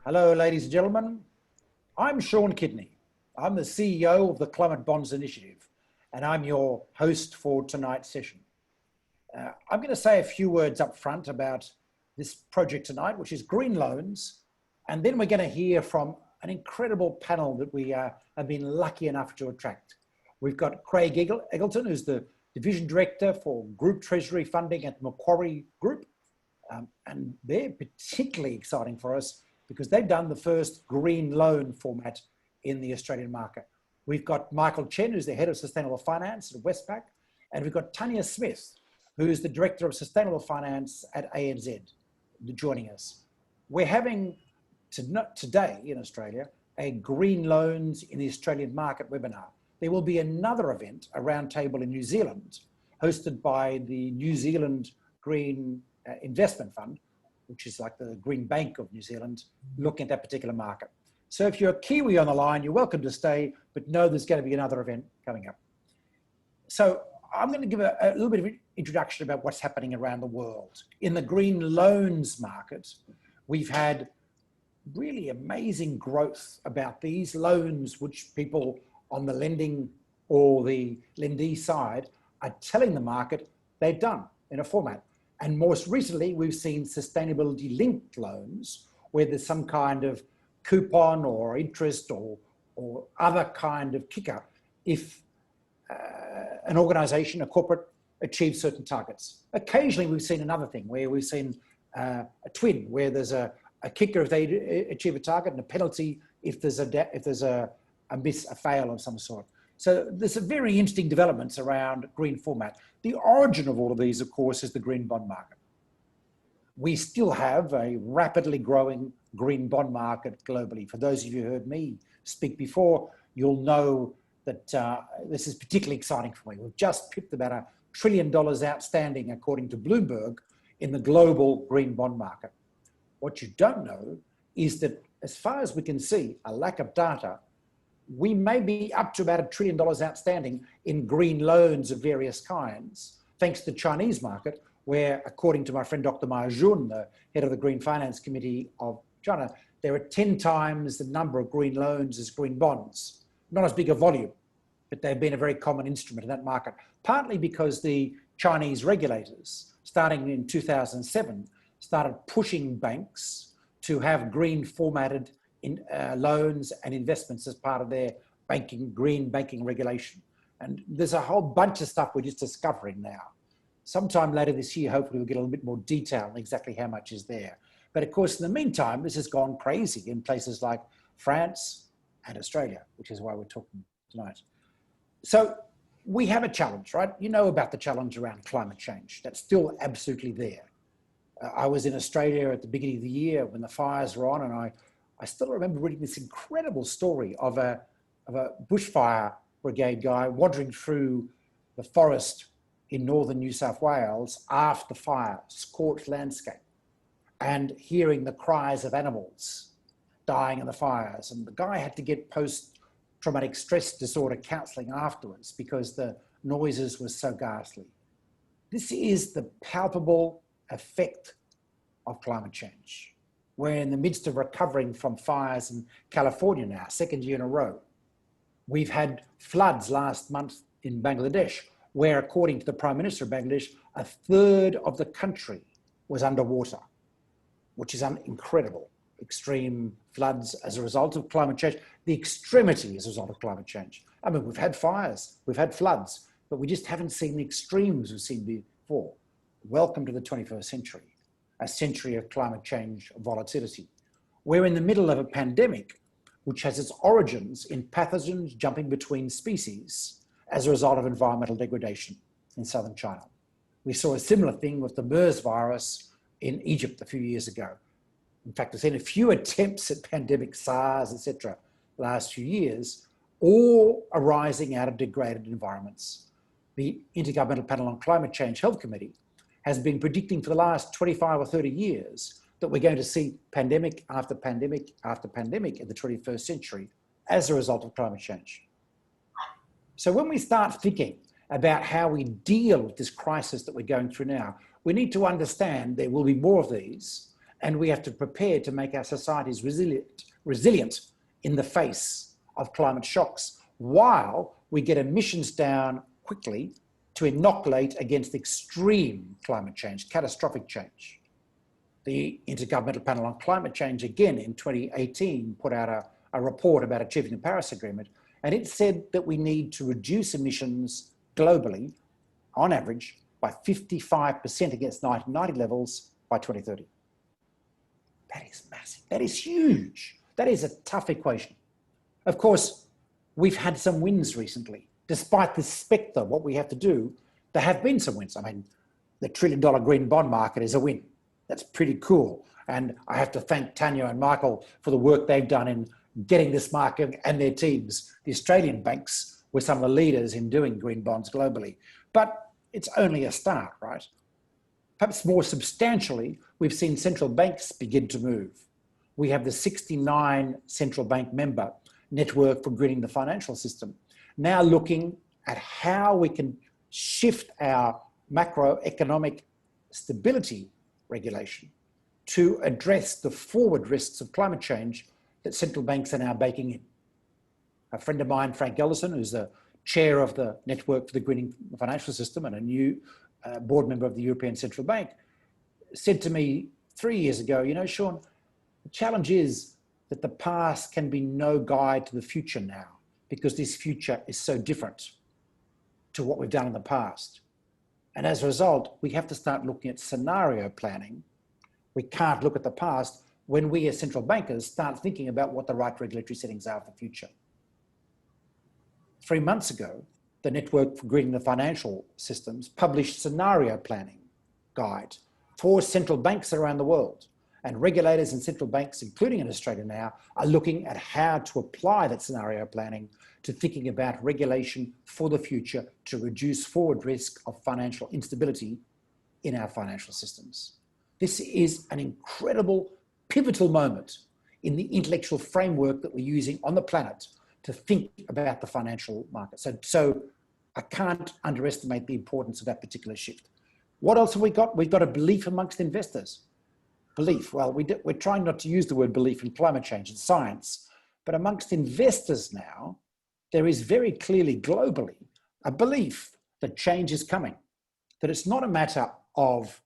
Hello, ladies and gentlemen. I'm Sean Kidney. I'm the CEO of the Climate Bonds Initiative, and I'm your host for tonight's session. I'm going to say a few words up front about this project tonight, which is green loans, and then we're going to hear from an incredible panel that we have been lucky enough to attract. We've got Craig Eggleton, who's the Division Director for Group Treasury Funding at Macquarie Group, and they're particularly exciting for us because they've done the first green loan format in the Australian market. We've got Chen, who's the Head of Sustainable Finance at Westpac, and we've got Tania, who's the Director of Sustainable Finance at ANZ, joining us. We're having today in Australia a Green Loans in the Australian Market webinar. There will be another event, a roundtable in New Zealand, hosted by the New Zealand Green Investment Fund, which is like the Green Bank of New Zealand, looking at that particular market. So if you're a Kiwi on the line, you're welcome to stay, but know there's going to be another event coming up. So I'm going to give a little bit of an introduction about what's happening around the world. In the green loans market, we've had really amazing growth about these loans, which people on the lending or the lendee side are telling the market they've done in a format. And most recently, we've seen sustainability linked loans where there's some kind of coupon or interest or other kind of kicker if an organization, a corporate, achieves certain targets. Occasionally, we've seen another thing where we've seen a twin where there's a kicker if they achieve a target and a penalty if there's a fail of some sort. So there's some very interesting developments around green format. The origin of all of these, of course, is the green bond market. We still have a rapidly growing green bond market globally. For those of you who heard me speak before, you'll know that this is particularly exciting for me. We've just pipped about $1 trillion outstanding, according to Bloomberg, in the global green bond market. What you don't know is that, as far as we can see, a lack of data, we may be up to about $1 trillion outstanding in green loans of various kinds, thanks to the Chinese market, where, according to my friend Dr. Ma Jun, the head of the Green Finance Committee of China, there are 10 times the number of green loans as green bonds. Not as big a volume, but they've been a very common instrument in that market, partly because the Chinese regulators, starting in 2007, started pushing banks to have green formatted loans and investments as part of their green banking regulation. And there's a whole bunch of stuff we're just discovering now. Sometime later this year, hopefully we'll get a little bit more detail on exactly how much is there. But of course, in the meantime, this has gone crazy in places like France and Australia, which is why we're talking tonight. So we have a challenge, right? You know about the challenge around climate change. That's still absolutely there. I was in Australia at the beginning of the year when the fires were on, and I still remember reading this incredible story of a bushfire brigade guy wandering through the forest in northern New South Wales after the fire, scorched landscape, and hearing the cries of animals dying in the fires. And the guy had to get post-traumatic stress disorder counselling afterwards because the noises were so ghastly. This is the palpable effect of climate change. We're in the midst of recovering from fires in California now, second year in a row. We've had floods last month in Bangladesh, where, according to the Prime Minister of Bangladesh, 1/3 of the country was underwater, which is incredible. Extreme floods as a result of climate change, the extremity as a result of climate change. I mean, we've had fires, we've had floods, but we just haven't seen the extremes we've seen before. Welcome to the 21st century. A century of climate change volatility. We're in the middle of a pandemic, which has its origins in pathogens jumping between species as a result of environmental degradation in southern China. We saw a similar thing with the MERS virus in Egypt a few years ago. In fact, there's been a few attempts at pandemic SARS, etc., last few years, all arising out of degraded environments. The Intergovernmental Panel on Climate Change Health Committee has been predicting for the last 25 or 30 years that we're going to see pandemic after pandemic after pandemic in the 21st century as a result of climate change. So when we start thinking about how we deal with this crisis that we're going through now, we need to understand there will be more of these, And we have to prepare to make our societies resilient in the face of climate shocks, while we get emissions down quickly to inoculate against extreme climate change, catastrophic change. The Intergovernmental Panel on Climate Change, again in 2018, put out a report about achieving the Paris Agreement, and it said that we need to reduce emissions globally, on average, by 55% against 1990 levels by 2030. That is massive. That is huge. That is a tough equation. Of course, we've had some wins recently. Despite the spectre, what we have to do, there have been some wins. I mean, the $1 trillion green bond market is a win. That's pretty cool. And I have to thank Tania and Michael for the work they've done in getting this market and their teams. The Australian banks were some of the leaders in doing green bonds globally. But it's only a start, right? Perhaps more substantially, we've seen central banks begin to move. We have the 69 central bank member network for greening the financial system, now looking at how we can shift our macroeconomic stability regulation to address the forward risks of climate change that central banks are now baking in. A friend of mine, Frank Eggleton, who's the chair of the Network for the Greening the Financial System and a new board member of the European Central Bank, said to me 3 years ago, you know, Sean, the challenge is that the past can be no guide to the future now, because this future is so different to what we've done in the past. And as a result, we have to start looking at scenario planning. We can't look at the past when we as central bankers start thinking about what the right regulatory settings are for the future. 3 months ago, the Network for Greening the Financial Systems published scenario planning guide for central banks around the world. And regulators and central banks, including in Australia now, are looking at how to apply that scenario planning to thinking about regulation for the future to reduce forward risk of financial instability in our financial systems. This is an incredible, pivotal moment in the intellectual framework that we're using on the planet to think about the financial market. So I can't underestimate the importance of that particular shift. What else have we got? We've got a belief amongst investors. Belief, well, we're trying not to use the word belief in climate change and science, but amongst investors now, there is very clearly globally a belief that change is coming, that it's not a matter of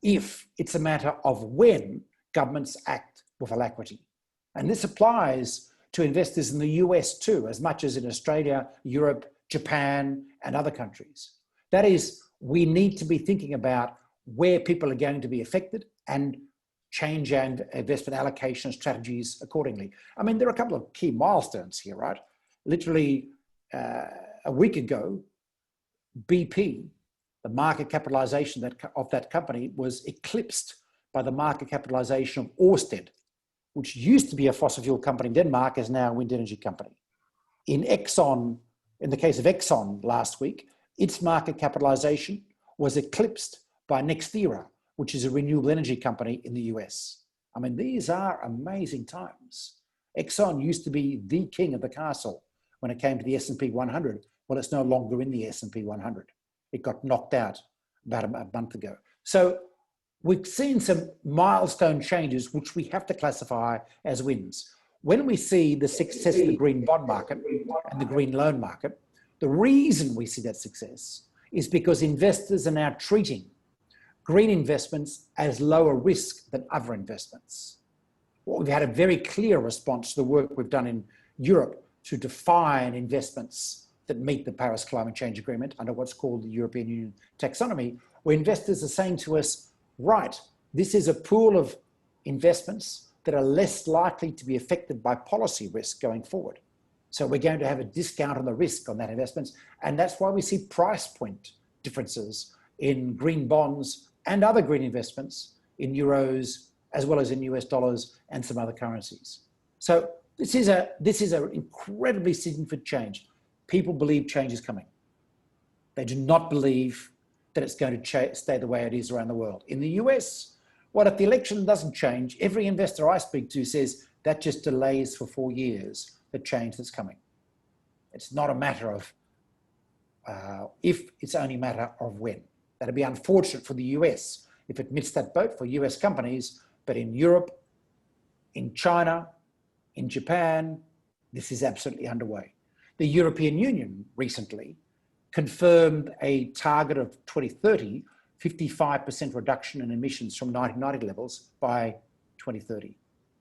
if, it's a matter of when governments act with alacrity. And this applies to investors in the US too, as much as in Australia, Europe, Japan, and other countries. That is, we need to be thinking about where people are going to be affected and change our investment allocation strategies accordingly. I mean, there are a couple of key milestones here, right? Literally a week ago, BP, the market capitalization of that company was eclipsed by the market capitalization of Ørsted, which used to be a fossil fuel company in Denmark, is now a wind energy company. In the case of Exxon last week, its market capitalization was eclipsed by NextEra, which is a renewable energy company in the US. I mean, these are amazing times. Exxon used to be the king of the castle when it came to the S&P 100. Well, it's no longer in the S&P 100. It got knocked out about a month ago. So we've seen some milestone changes which we have to classify as wins. When we see the success of the green bond market and the green loan market, the reason we see that success is because investors are now treating green investments as lower risk than other investments. Well, we've had a very clear response to the work we've done in Europe to define investments that meet the Paris Climate Change Agreement under what's called the European Union taxonomy, where investors are saying to us, right, this is a pool of investments that are less likely to be affected by policy risk going forward. So we're going to have a discount on the risk on that investments. And that's why we see price point differences in green bonds and other green investments in euros, as well as in US dollars and some other currencies. So this is an incredibly significant change. People believe change is coming. They do not believe that it's going to stay the way it is around the world. In the US, well, if the election doesn't change, every investor I speak to says that just delays for 4 years the change that's coming. It's not a matter of if, it's only a matter of when. That'd be unfortunate for the US if it missed that boat for US companies, but in Europe, in China, in Japan, this is absolutely underway. The European Union recently confirmed a target of 2030, 55% reduction in emissions from 1990 levels by 2030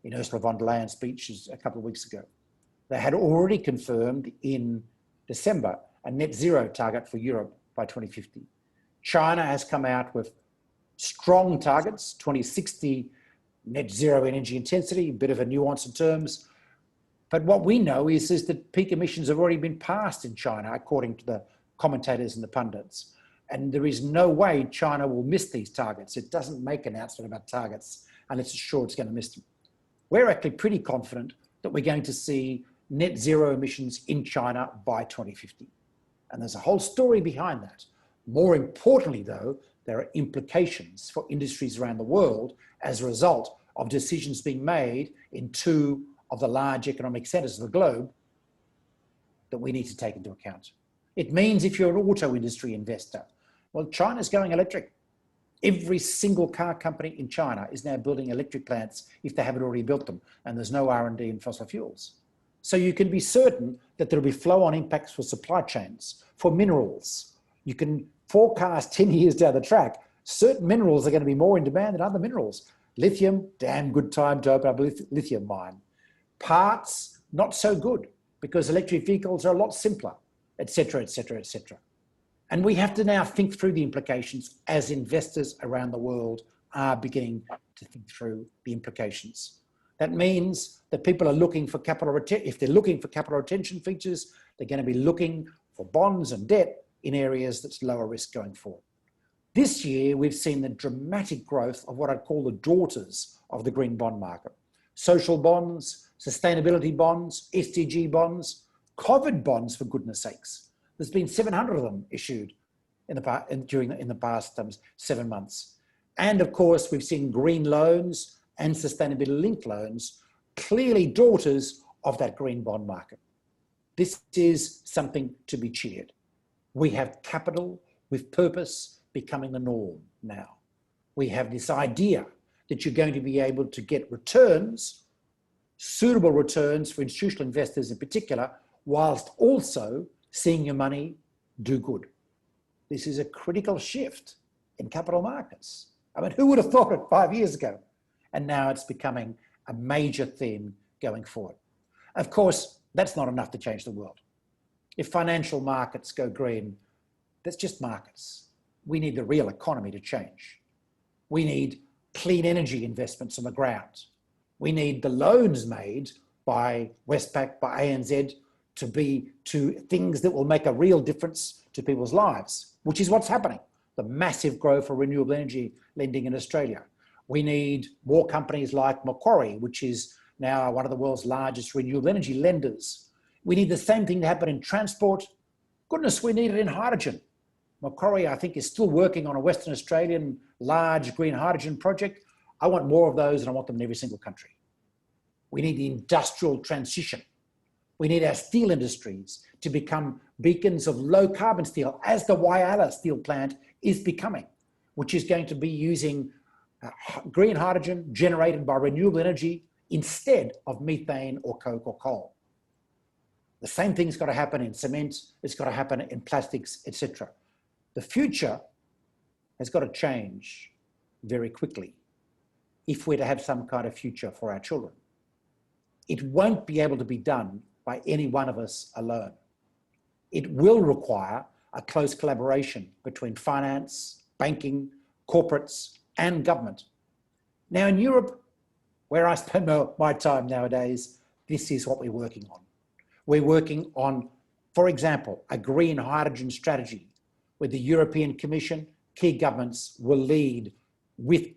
in Ursula von der Leyen's speech a couple of weeks ago. They had already confirmed in December a net zero target for Europe by 2050. China has come out with strong targets, 2060 net zero energy intensity, a bit of a nuance in terms. But what we know is that peak emissions have already been passed in China, according to the commentators and the pundits. And there is no way China will miss these targets. It doesn't make an announcement about targets unless it's sure it's going to miss them. We're actually pretty confident that we're going to see net zero emissions in China by 2050. And there's a whole story behind that. More importantly, though, there are implications for industries around the world as a result of decisions being made in two of the large economic centers of the globe that we need to take into account. It means if you're an auto industry investor, well, China's going electric. Every single car company in China is now building electric plants if they haven't already built them, and there's no R&D in fossil fuels. So you can be certain that there'll be flow-on impacts for supply chains, for minerals. You can forecast 10 years down the track, certain minerals are going to be more in demand than other minerals. Lithium, damn good time to open up a lithium mine. Parts, not so good, because electric vehicles are a lot simpler, etc., etc., etc. And we have to now think through the implications as investors around the world are beginning to think through the implications. That means that people are looking for capital retention. If they're looking for capital retention features, they're going to be looking for bonds and debt in areas that's lower risk going forward. This year, we've seen the dramatic growth of what I'd call the daughters of the green bond market. Social bonds, sustainability bonds, SDG bonds, COVID bonds, for goodness sakes. There's been 700 of them issued in the past 7 months. And of course, we've seen green loans and sustainability linked loans, clearly daughters of that green bond market. This is something to be cheered. We have capital with purpose becoming the norm now. We have this idea that you're going to be able to get returns, suitable returns for institutional investors in particular, whilst also seeing your money do good. This is a critical shift in capital markets. I mean, who would have thought it 5 years ago? And now it's becoming a major theme going forward. Of course, that's not enough to change the world. If financial markets go green, that's just markets. We need the real economy to change. We need clean energy investments on the ground. We need the loans made by Westpac, by ANZ, to be to things that will make a real difference to people's lives, which is what's happening. The massive growth for renewable energy lending in Australia. We need more companies like Macquarie, which is now one of the world's largest renewable energy lenders. We need the same thing to happen in transport. Goodness, we need it in hydrogen. Macquarie, I think, is still working on a Western Australian large green hydrogen project. I want more of those, and I want them in every single country. We need the industrial transition. We need our steel industries to become beacons of low carbon steel, as the Whyalla steel plant is becoming, which is going to be using green hydrogen generated by renewable energy instead of methane or coke or coal. The same thing's got to happen in cement, it's got to happen in plastics, etc. The future has got to change very quickly if we're to have some kind of future for our children. It won't be able to be done by any one of us alone. It will require a close collaboration between finance, banking, corporates, and government. Now in Europe, where I spend my time nowadays, this is what we're working on. We're working on, for example, a green hydrogen strategy where the European Commission, key governments will lead with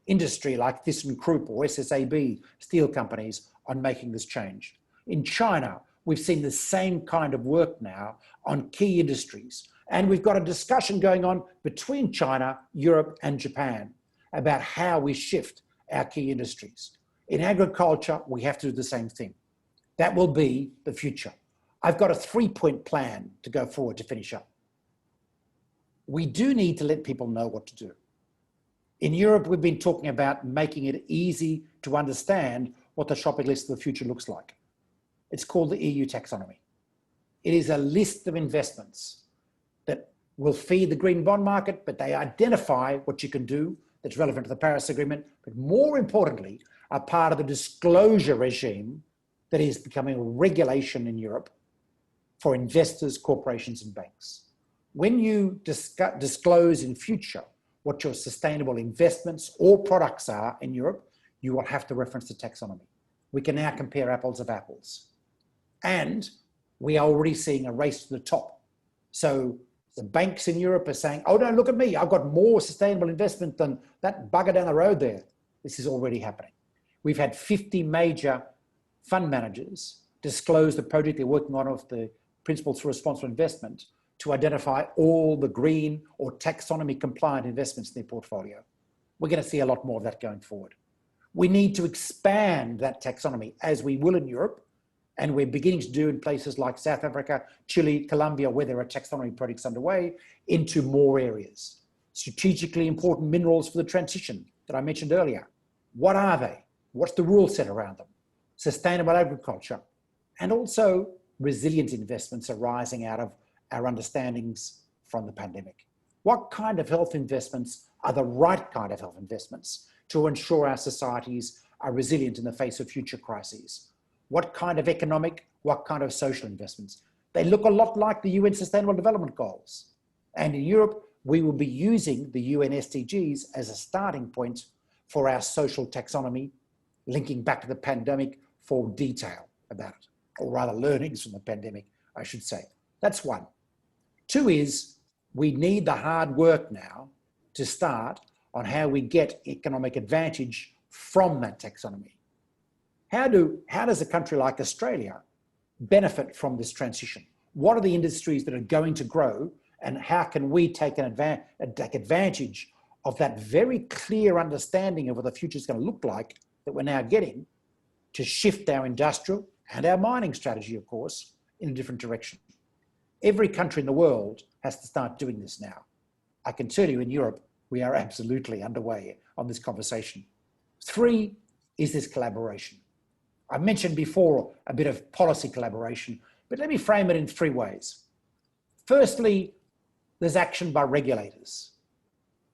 industry like ThyssenKrupp or SSAB steel companies on making this change. In China, we've seen the same kind of work now on key industries. And we've got a discussion going on between China, Europe, and Japan about how we shift our key industries. In agriculture, we have to do the same thing. That will be the future. I've got a 3-point plan to go forward to finish up. We do need to let people know what to do. In Europe, we've been talking about making it easy to understand what the shopping list of the future looks like. It's called the EU taxonomy. It is a list of investments that will feed the green bond market, but they identify what you can do that's relevant to the Paris Agreement, but more importantly, are part of the disclosure regime that is becoming a regulation in Europe for investors, corporations, and banks. When you disclose in future what your sustainable investments or products are in Europe, you will have to reference the taxonomy. We can now compare apples of apples. And we are already seeing a race to the top. So the banks in Europe are saying, oh, no, look at me. I've got more sustainable investment than that bugger down the road there. This is already happening. We've had 50 major fund managers disclose the project they're working on of the Principles for Responsible Investment to identify all the green or taxonomy compliant investments in their portfolio. We're going to see a lot more of that going forward. We need to expand that taxonomy, as we will in Europe, and we're beginning to do in places like South Africa, Chile, Colombia, where there are taxonomy projects underway, into more areas. Strategically important minerals for the transition that I mentioned earlier. What are they? What's the rule set around them? Sustainable agriculture, and also resilient investments arising out of our understandings from the pandemic. What kind of health investments are the right kind of health investments to ensure our societies are resilient in the face of future crises? What kind of economic, what kind of social investments? They look a lot like the UN Sustainable Development Goals. And in Europe, we will be using the UN SDGs as a starting point for our social taxonomy, linking back to the pandemic for detail about it, or rather learnings from the pandemic, I should say. That's one. Two is we need the hard work now to start on how we get economic advantage from that taxonomy. How does a country like Australia benefit from this transition? What are the industries that are going to grow, and how can we take advantage of that very clear understanding of what the future is going to look like that we're now getting to shift our industrial and our mining strategy, of course, in a different direction? Every country in the world has to start doing this now. I can tell you in Europe, we are absolutely underway on this conversation. Three is this collaboration. I mentioned before a bit of policy collaboration, but let me frame it in three ways. Firstly, there's action by regulators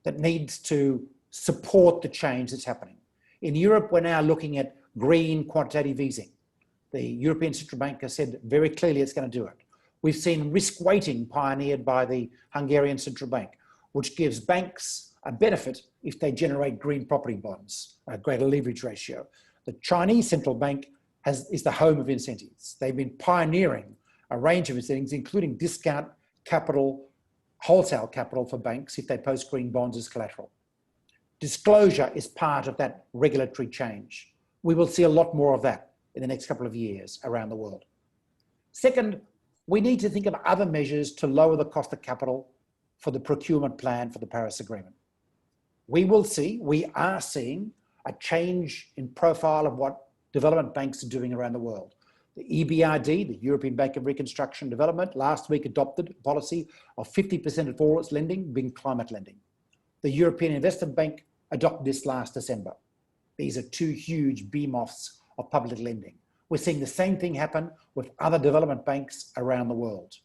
that needs to support the change that's happening. In Europe, we're now looking at green quantitative easing. The European Central Bank has said very clearly it's going to do it. We've seen risk weighting pioneered by the Hungarian Central Bank, which gives banks a benefit if they generate green property bonds, a greater leverage ratio. The Chinese Central Bank is the home of incentives. They've been pioneering a range of incentives, including discount capital, wholesale capital for banks if they post green bonds as collateral. Disclosure is part of that regulatory change. We will see a lot more of that in the next couple of years around the world. Second, we need to think of other measures to lower the cost of capital for the procurement plan for the Paris Agreement. We are seeing a change in profile of what development banks are doing around the world. The EBRD, the European Bank of Reconstruction and Development, last week adopted a policy of 50% of all its lending being climate lending. The European Investment Bank adopted this last December. These are two huge behemoths of public lending. We're seeing the same thing happen with other development banks around the world.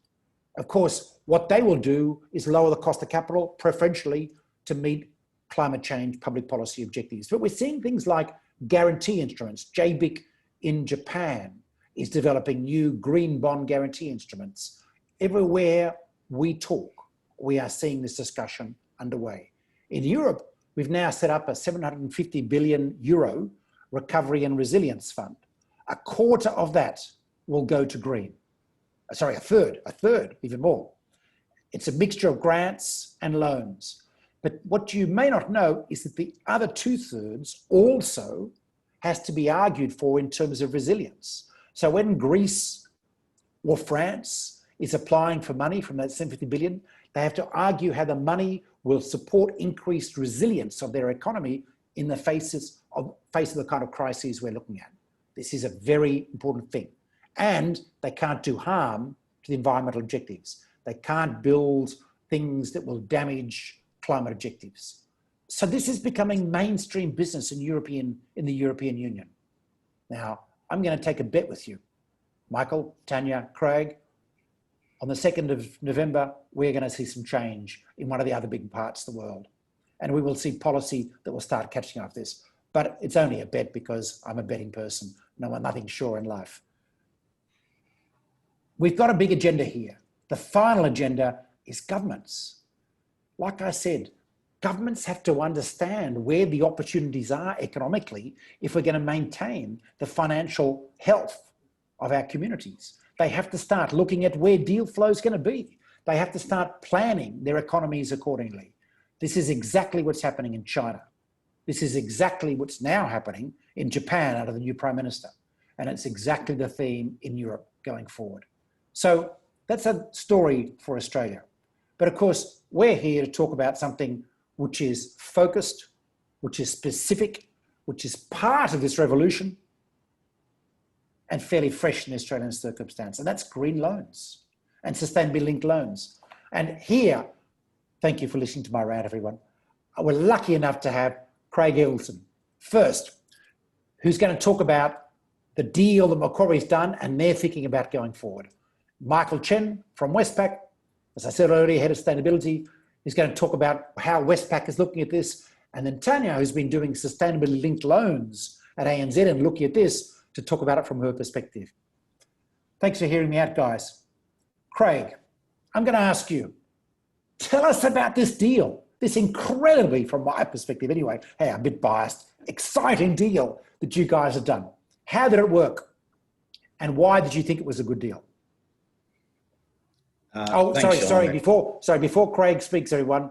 Of course, what they will do is lower the cost of capital preferentially to meet climate change public policy objectives. But we're seeing things like guarantee instruments. JBIC in Japan is developing new green bond guarantee instruments. Everywhere we talk, we are seeing this discussion underway. In Europe, we've now set up a 750 billion euro recovery and resilience fund. A quarter of that will go to green. Sorry, a third, even more. It's a mixture of grants and loans. But what you may not know is that the other 2/3 also has to be argued for in terms of resilience. So when Greece or France is applying for money from that 750 billion, they have to argue how the money will support increased resilience of their economy in the face of the kind of crises we're looking at. This is a very important thing. And they can't do harm to the environmental objectives. They can't build things that will damage climate objectives. So this is becoming mainstream business in the European Union. Now, I'm going to take a bet with you, Michael, Tania, Craig. On the 2nd of November, we're going to see some change in one of the other big parts of the world. And we will see policy that will start catching up this. But it's only a bet because I'm a betting person. Nothing's sure in life. We've got a big agenda here. The final agenda is governments. Like I said, governments have to understand where the opportunities are economically if we're going to maintain the financial health of our communities. They have to start looking at where deal flow is going to be. They have to start planning their economies accordingly. This is exactly what's happening in China. This is exactly what's now happening in Japan under the new Prime Minister. And it's exactly the theme in Europe going forward. So that's a story for Australia. But of course, we're here to talk about something which is focused, which is specific, which is part of this revolution and fairly fresh in the Australian circumstance. And that's green loans and sustainably linked loans. And here, thank you for listening to my rant, everyone. We're lucky enough to have Craig Eggleton first, who's going to talk about the deal that Macquarie's done and they're thinking about going forward. Michael Chen from Westpac, as I said earlier, head of sustainability, is going to talk about how Westpac is looking at this. And then Tania, who's been doing sustainably linked loans at ANZ and looking at this, to talk about it from her perspective. Thanks for hearing me out, guys. Craig, I'm going to ask you, tell us about this deal, this incredibly, from my perspective anyway, hey, I'm a bit biased, exciting deal that you guys have done. How did it work? And why did you think it was a good deal? Sorry, before Craig speaks, everyone,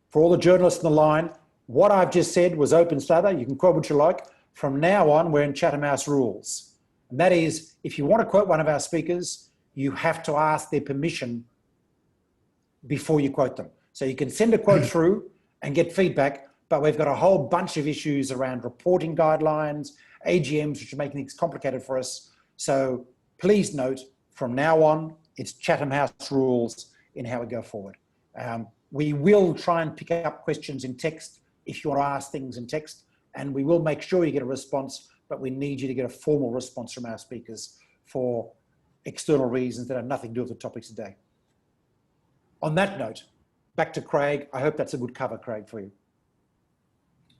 for all the journalists on the line, what I've just said was open slather. You can quote what you like. From now on, we're in Chatham House rules. And that is, if you want to quote one of our speakers, you have to ask their permission before you quote them. So you can send a quote through and get feedback, but we've got a whole bunch of issues around reporting guidelines, AGMs, which are making things complicated for us. So please note, from now on, it's Chatham House rules in how we go forward. We will try and pick up questions in text if you want to ask things in text, and we will make sure you get a response, but we need you to get a formal response from our speakers for external reasons that have nothing to do with the topics today. On that note, back to Craig. I hope that's a good cover, Craig, for you.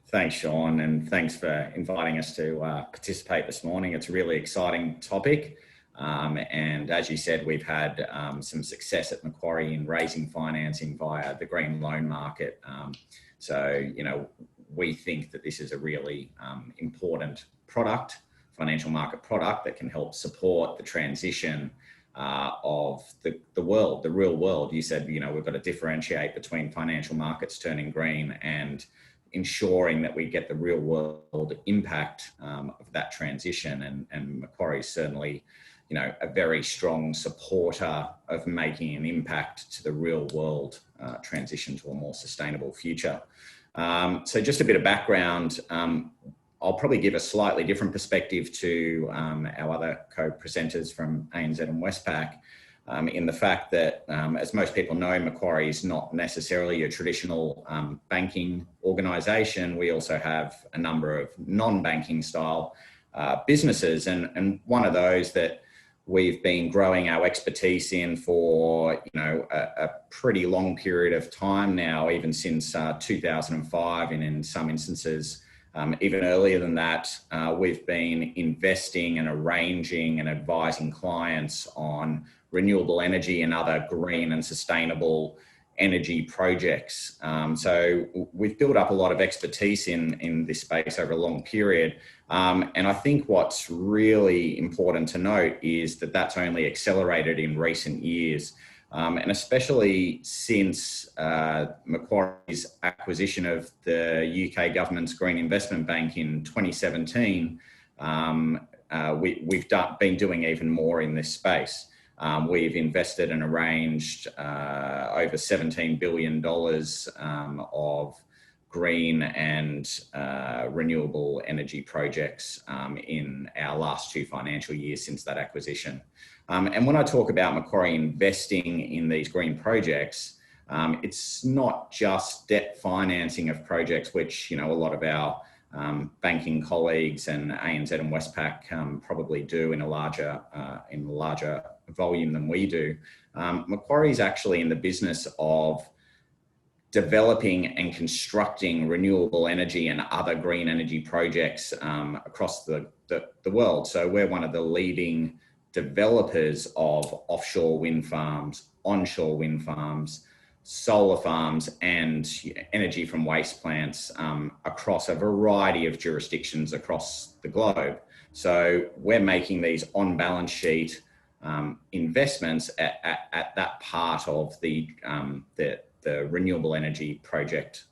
Thanks, Sean, and thanks for inviting us to participate this morning. It's a really exciting topic. And as you said, we've had some success at Macquarie in raising financing via the green loan market. We think that this is a really important product, financial market product that can help support the transition of the world, the real world. You said, we've got to differentiate between financial markets turning green and ensuring that we get the real world impact of that transition. And Macquarie is certainly, a very strong supporter of making an impact to the real world transition to a more sustainable future. So just a bit of background, I'll probably give a slightly different perspective to our other co-presenters from ANZ and Westpac in the fact that, as most people know, Macquarie is not necessarily a traditional banking organisation. We also have a number of non-banking style businesses, and one of those that we've been growing our expertise in for, a pretty long period of time now, even since 2005, and in some instances, even earlier than that, we've been investing and arranging and advising clients on renewable energy and other green and sustainable energy projects. So we've built up a lot of expertise in this space over a long period. And I think what's really important to note is that that's only accelerated in recent years. And especially since Macquarie's acquisition of the UK government's Green Investment Bank in 2017, we've been doing even more in this space. We've invested and arranged over $17 billion of green and renewable energy projects in our last 2 financial years since that acquisition. And when I talk about Macquarie investing in these green projects, It's not just debt financing of projects, which, a lot of our banking colleagues and ANZ and Westpac probably do in a larger volume than we do. Macquarie is actually in the business of developing and constructing renewable energy and other green energy projects across the world. So we're one of the leading developers of offshore wind farms, onshore wind farms, solar farms, and energy from waste plants across a variety of jurisdictions across the globe. So we're making these on balance sheet investments at that part of the renewable energy project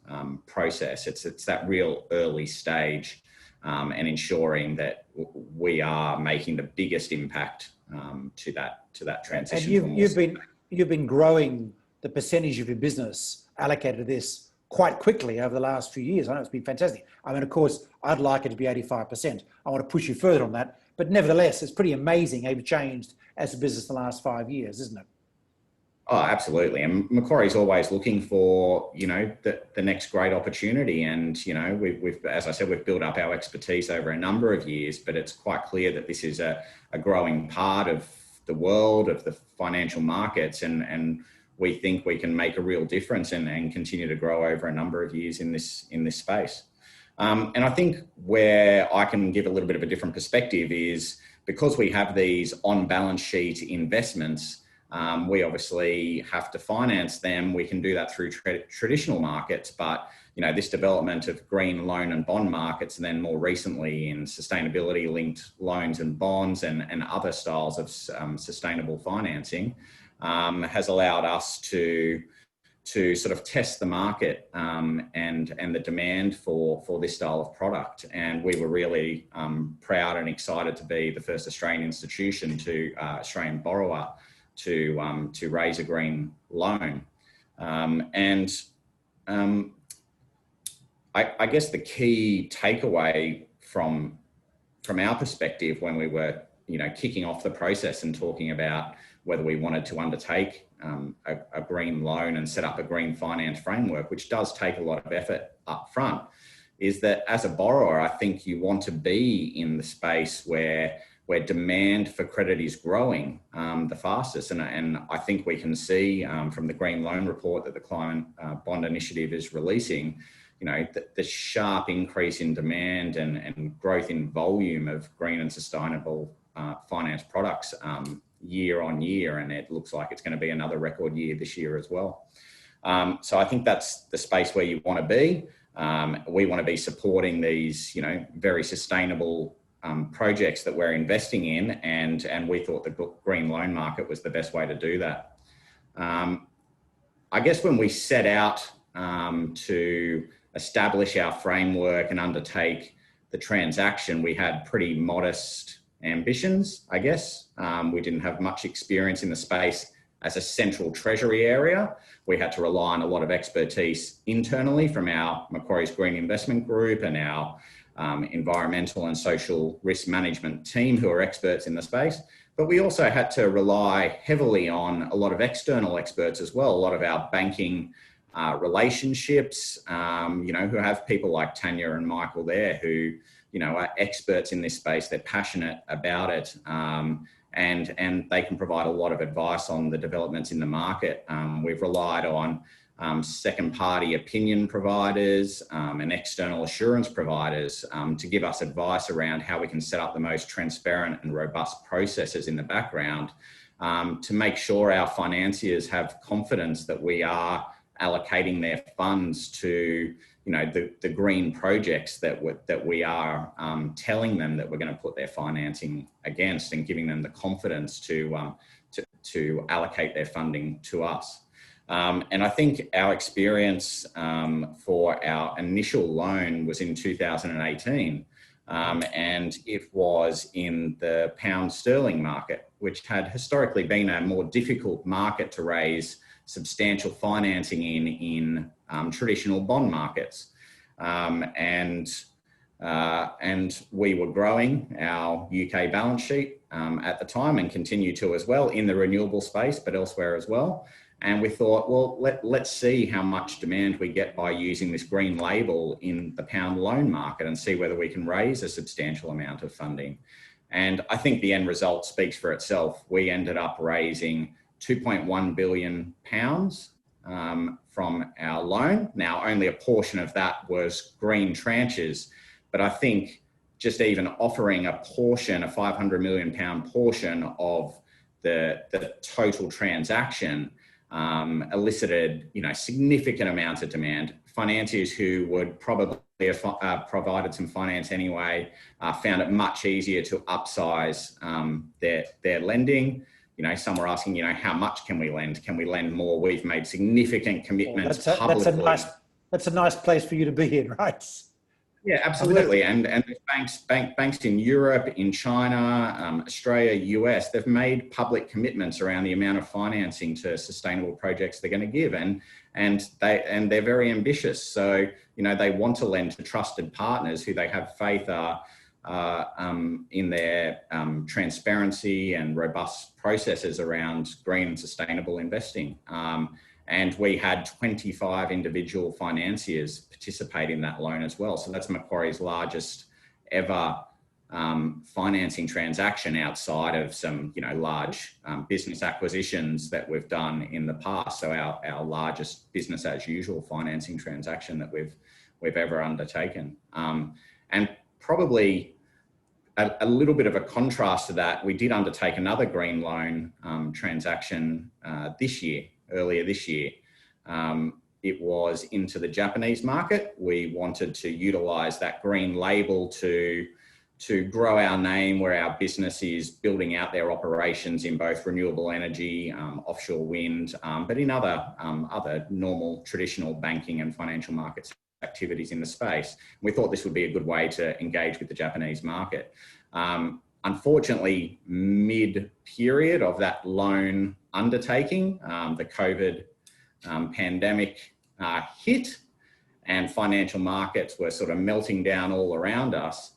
process. It's that real early stage and ensuring that we are making the biggest impact to that transition. And you've been growing the percentage of your business allocated to this quite quickly over the last few years. I know it's been fantastic. I mean, of course, I'd like it to be 85%. I want to push you further on that. But nevertheless, it's pretty amazing how you've changed as a business the last 5 years, isn't it? Oh, absolutely. And Macquarie's always looking for, the next great opportunity. And, we've, as I said, we've built up our expertise over a number of years, but it's quite clear that this is a growing part of the world, of the financial markets. And we think we can make a real difference and continue to grow over a number of years in this space. And I think where I can give a little bit of a different perspective is because we have these on balance sheet investments, we obviously have to finance them. We can do that through traditional markets, but this development of green loan and bond markets, and then more recently in sustainability linked loans and bonds and other styles of sustainable financing, has allowed us to sort of test the market and the demand for this style of product. And we were really proud and excited to be the first Australian institution Australian borrower to raise a green loan. I guess the key takeaway from our perspective when we were, kicking off the process and talking about whether we wanted to undertake a green loan and set up a green finance framework, which does take a lot of effort up front, is that as a borrower, I think you want to be in the space where demand for credit is growing the fastest. And I think we can see from the Green Loan Report that the Climate Bond Initiative is releasing, the sharp increase in demand and growth in volume of green and sustainable finance products year on year. And it looks like it's going to be another record year this year as well. So I think that's the space where you want to be. We want to be supporting these, very sustainable projects that we're investing in, and we thought the green loan market was the best way to do that. I guess when we set out to establish our framework and undertake the transaction, we had pretty modest ambitions, I guess. We didn't have much experience in the space as a central Treasury area. We had to rely on a lot of expertise internally from our Macquarie's Green Investment Group and our environmental and social risk management team who are experts in the space. But we also had to rely heavily on a lot of external experts as well, a lot of our banking relationships, who have people like Tania and Michael there who, are experts in this space. They're passionate about it, and they can provide a lot of advice on the developments in the market. We've relied on second-party opinion providers and external assurance providers to give us advice around how we can set up the most transparent and robust processes in the background to make sure our financiers have confidence that we are allocating their funds to, the green projects that we are telling them that we're going to put their financing against, and giving them the confidence to allocate their funding to us. And I think our experience for our initial loan was in 2018, and it was in the pound sterling market, which had historically been a more difficult market to raise substantial financing in traditional bond markets. And we were growing our UK balance sheet at the time, and continue to as well in the renewable space, but elsewhere as well. And we thought, well, let's see how much demand we get by using this green label in the pound loan market and see whether we can raise a substantial amount of funding. And I think the end result speaks for itself. We ended up raising £2.1 billion from our loan. Now, only a portion of that was green tranches, but I think just even offering a portion, a £500 million portion of the total transaction elicited, significant amounts of demand. Financiers who would probably have provided some finance anyway found it much easier to upsize their lending. Some were asking, how much can we lend? Can we lend more? We've made significant commitments publicly. That's a nice place for you to be in, right? Yeah, absolutely. And banks in Europe, in China, Australia, US, they've made public commitments around the amount of financing to sustainable projects they're going to give, and they're very ambitious. So they want to lend to trusted partners who they have faith are in their transparency and robust processes around green and sustainable investing. And we had 25 individual financiers participate in that loan as well. So that's Macquarie's largest ever financing transaction outside of some, large business acquisitions that we've done in the past. So our largest business as usual financing transaction that we've ever undertaken. And probably a little bit of a contrast to that, we did undertake another green loan transaction earlier this year. It was into the Japanese market. We wanted to utilize that green label to grow our name where our business is building out their operations in both renewable energy, offshore wind, but in other normal traditional banking and financial markets activities in the space. We thought this would be a good way to engage with the Japanese market. Unfortunately, mid-period of that loan undertaking, the COVID pandemic hit, and financial markets were sort of melting down all around us.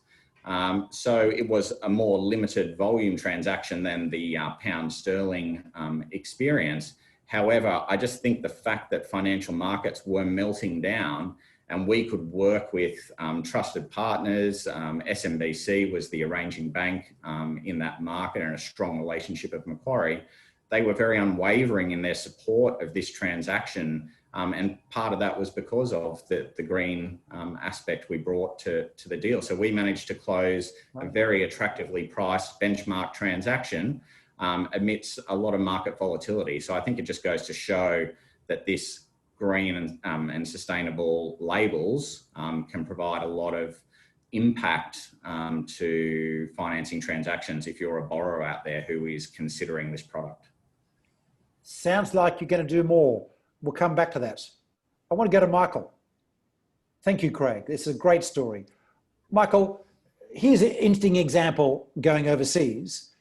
So it was a more limited volume transaction than the pound sterling experience. However, I just think the fact that financial markets were melting down and we could work with trusted partners, SMBC was the arranging bank in that market and a strong relationship of Macquarie. They were very unwavering in their support of this transaction. And part of that was because of the green aspect we brought to the deal. So we managed to close a very attractively priced benchmark transaction amidst a lot of market volatility. So I think it just goes to show that this green and sustainable labels can provide a lot of impact to financing transactions if you're a borrower out there who is considering this product. Sounds like you're going to do more. We'll come back to that. I want to go to Michael. Thank you, Craig. This is a great story. Michael, here's an interesting example going overseas.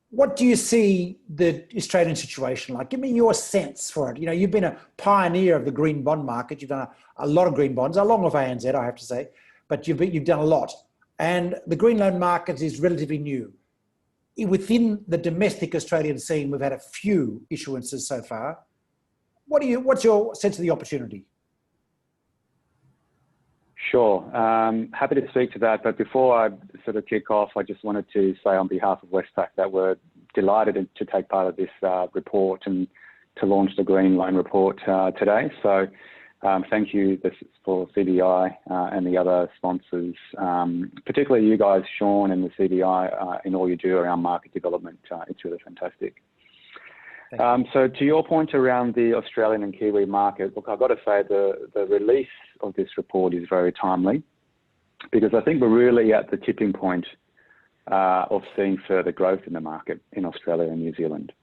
What do you see the Australian situation like? Give me your sense for it. You've been a pioneer of the green bond market. You've done a lot of green bonds, along with ANZ, I have to say, but you've done a lot. And the green loan market is relatively new. Within the domestic Australian scene, we've had a few issuances so far. What's your sense of the opportunity? Sure. Happy to speak to that. But before I sort of kick off, I just wanted to say on behalf of Westpac that we're delighted to take part of this report and to launch the Green Loan Report today. So thank you for CBI and the other sponsors, particularly you guys, Sean, and the CBI in all you do around market development. It's really fantastic. So to your point around the Australian and Kiwi market, look, I've got to say the release of this report is very timely because I think we're really at the tipping point of seeing further growth in the market in Australia and New Zealand.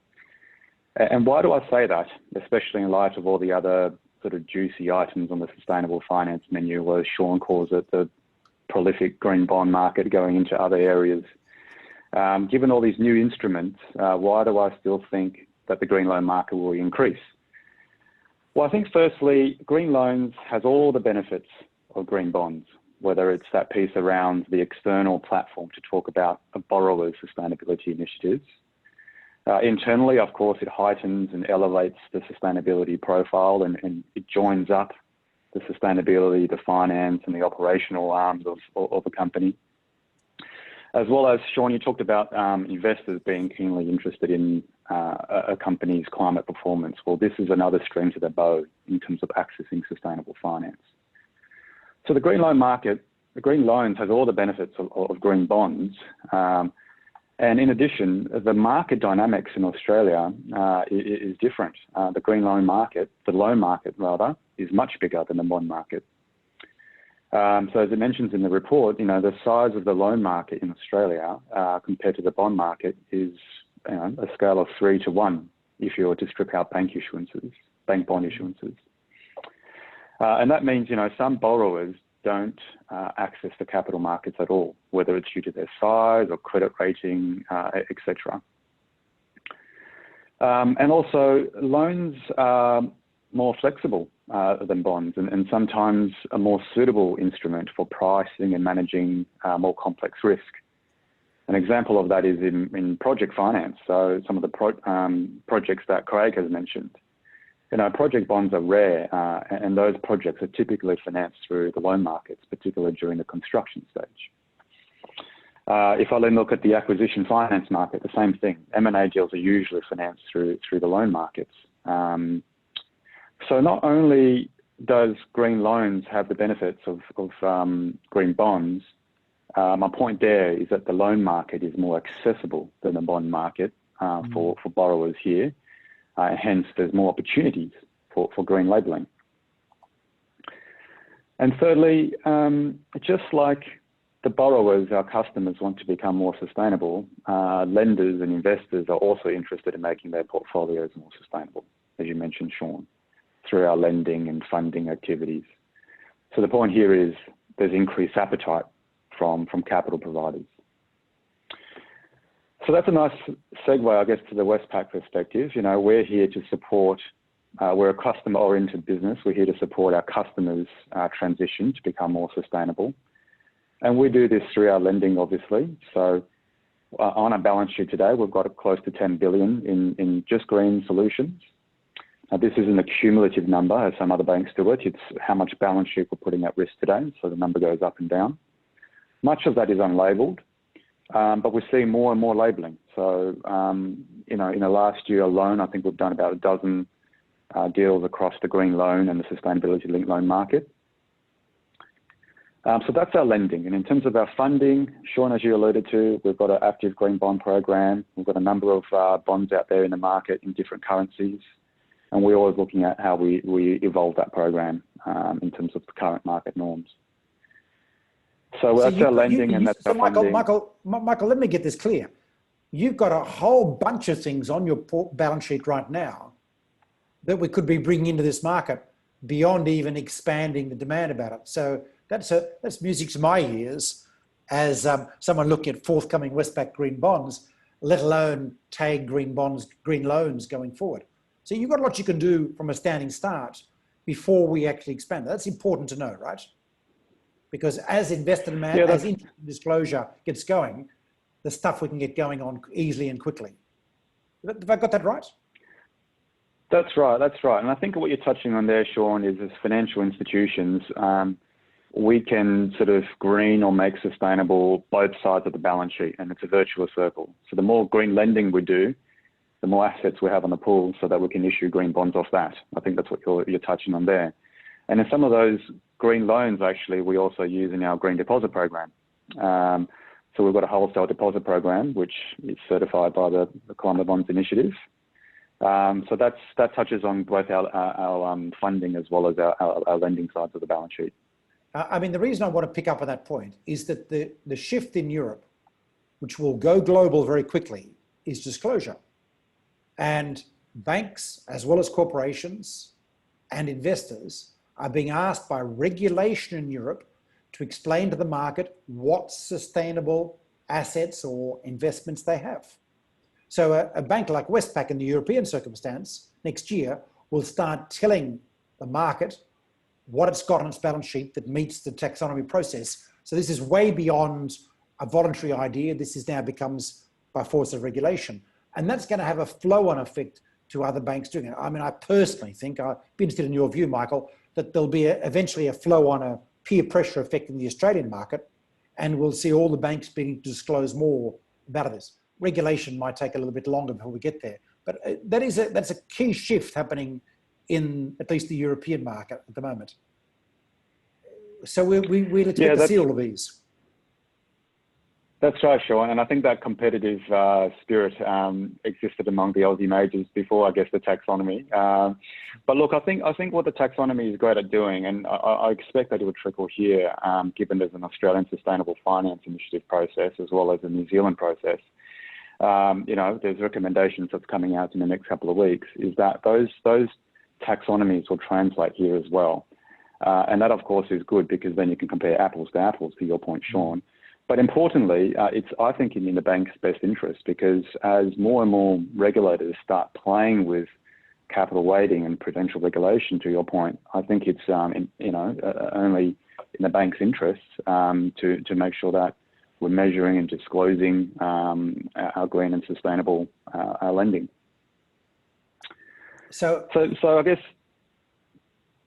And why do I say that, especially in light of all the other sort of juicy items on the sustainable finance menu, where Sean calls it the prolific green bond market going into other areas. Given all these new instruments, why do I still think that the green loan market will increase? Well, I think firstly, green loans has all the benefits of green bonds, whether it's that piece around the external platform to talk about a borrower's sustainability initiatives, Internally, of course, it heightens and elevates the sustainability profile, and it joins up the sustainability, the finance and the operational arms of a company. As well as, Sean, you talked about investors being keenly interested in a company's climate performance. Well, this is another string to the bow in terms of accessing sustainable finance. So the green loan market, the green loans has all the benefits of green bonds. And in addition, the market dynamics in Australia is different. The green loan market, the loan market rather, is much bigger than the bond market. So as it mentions in the report, the size of the loan market in Australia compared to the bond market is a scale of 3 to 1 if you were to strip out bank bond issuances. And that means, some borrowers don't access the capital markets at all, whether it's due to their size or credit rating, etc. And also, loans are more flexible than bonds, and sometimes a more suitable instrument for pricing and managing more complex risk. An example of that is in project finance. So some of the projects that Craig has mentioned. Project bonds are rare, and those projects are typically financed through the loan markets, particularly during the construction stage. If I then look at the acquisition finance market, the same thing. M&A deals are usually financed through the loan markets. So not only does green loans have the benefits of green bonds, my point there is that the loan market is more accessible than the bond market for borrowers here. Hence, there's more opportunities for green labelling. And thirdly, just like the borrowers, our customers, want to become more sustainable, lenders and investors are also interested in making their portfolios more sustainable, as you mentioned, Sean, through our lending and funding activities. So the point here is there's increased appetite from capital providers. So that's a nice segue, I guess, to the Westpac perspective. We're here to support, we're a customer-oriented business. We're here to support our customers' transition to become more sustainable. And we do this through our lending, obviously. So on our balance sheet today, we've got close to 10 billion in just green solutions. Now, this isn't a cumulative number, as some other banks do it. It's how much balance sheet we're putting at risk today. So the number goes up and down. Much of that is unlabelled, but we're seeing more and more labelling. So, in the last year alone, I think we've done about a dozen deals across the green loan and the sustainability-linked loan market. So that's our lending. And in terms of our funding, Sean, as you alluded to, we've got an active green bond program. We've got a number of bonds out there in the market in different currencies. And we're always looking at how we evolve that program in terms of the current market norms. So that's our lending and that's our funding. Michael, let me get this clear. You've got a whole bunch of things on your balance sheet right now that we could be bringing into this market beyond even expanding the demand about it. So that's music to my ears as someone looking at forthcoming Westpac green bonds, let alone TAG green bonds, green loans going forward. So you've got a lot you can do from a standing start before we actually expand. That's important to know, right? Because as investor demand, as disclosure gets going, the stuff we can get going on easily and quickly. Have I got that right? That's right. And I think what you're touching on there, Sean, is as financial institutions, we can sort of green or make sustainable both sides of the balance sheet, and it's a virtuous circle. So the more green lending we do, the more assets we have on the pool so that we can issue green bonds off that. I think that's what you're touching on there. And in some of those green loans, actually, we also use in our green deposit program. So we've got a wholesale deposit program, which is certified by the Climate Bonds Initiative. So that touches on both our funding as well as our lending sides of the balance sheet. I mean, the reason I want to pick up on that point is that the shift in Europe, which will go global very quickly, is disclosure. And banks, as well as corporations and investors, are being asked by regulation in Europe to explain to the market what sustainable assets or investments they have. So a bank like Westpac in the European circumstance next year will start telling the market what it's got on its balance sheet that meets the taxonomy process. So this is way beyond a voluntary idea. This is now becomes by force of regulation. And that's going to have a flow-on effect to other banks doing it. I mean, I personally think, I'd be interested in your view, Michael, that there'll be eventually a flow-on, a peer pressure effect in the Australian market, and we'll see all the banks beginning to disclose more about this. Regulation might take a little bit longer before we get there, but that's a key shift happening in at least the European market at the moment. So we'll expect to see all of these. That's right, Sean, and I think that competitive spirit existed among the Aussie majors before, I guess, the taxonomy. But look, I think what the taxonomy is great at doing, and I expect that it would trickle here, given there's an Australian Sustainable Finance Initiative process as well as a New Zealand process. You know, there's recommendations that's coming out in the next couple of weeks, is that those taxonomies will translate here as well. And that, of course, is good because then you can compare apples to apples, to your point, Sean. But importantly, it's, I think, in the bank's best interest, because as more and more regulators start playing with capital weighting and prudential regulation, to your point, I think it's only in the bank's interests to make sure that we're measuring and disclosing our green and sustainable lending. So I guess.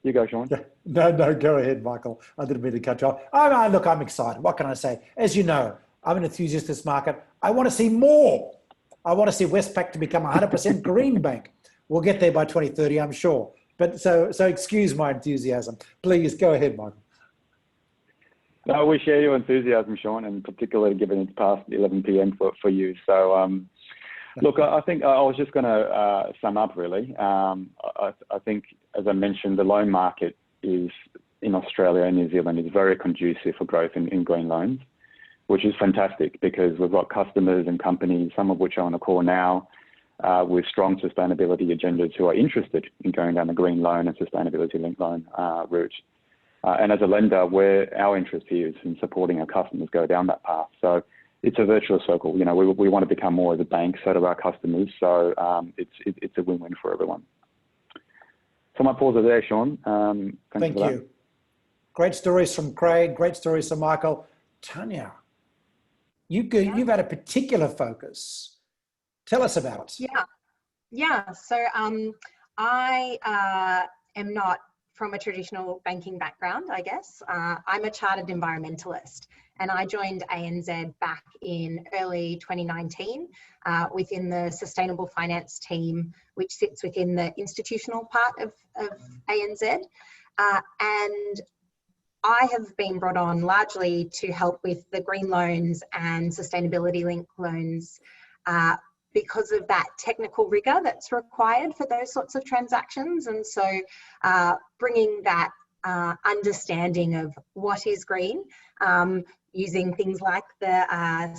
You go, Sean. No, go ahead, Michael. I didn't mean to cut you off. Look, I'm excited. What can I say? As you know, I'm an enthusiast of this market. I want to see more. I want to see Westpac to become a 100% green bank. We'll get there by 2030, I'm sure. But so excuse my enthusiasm. Please go ahead, Michael. No, we share your enthusiasm, Sean, and particularly given it's past 11 p.m. for you. So, look, I think I was just going to sum up, really. I think, as I mentioned, the loan market is in Australia and New Zealand is very conducive for growth in green loans, which is fantastic because we've got customers and companies, some of which are on the call now, with strong sustainability agendas who are interested in going down the green loan and sustainability-linked loan route. And as a lender, our interest here is in supporting our customers go down that path. So it's a virtuous circle. You know, we want to become more as a bank, so do our customers. So it's a win-win for everyone. So my pause is there, Sean. Thank you. Great stories from Craig. Great stories from Michael. Tania, you've had a particular focus. Tell us about it. Yeah. So I am not from a traditional banking background, I guess. I'm a chartered environmentalist, and I joined ANZ back in early 2019 within the Sustainable Finance team, which sits within the institutional part of ANZ. And I have been brought on largely to help with the green loans and sustainability linked loans because of that technical rigor that's required for those sorts of transactions. And so bringing that understanding of what is green, using things like the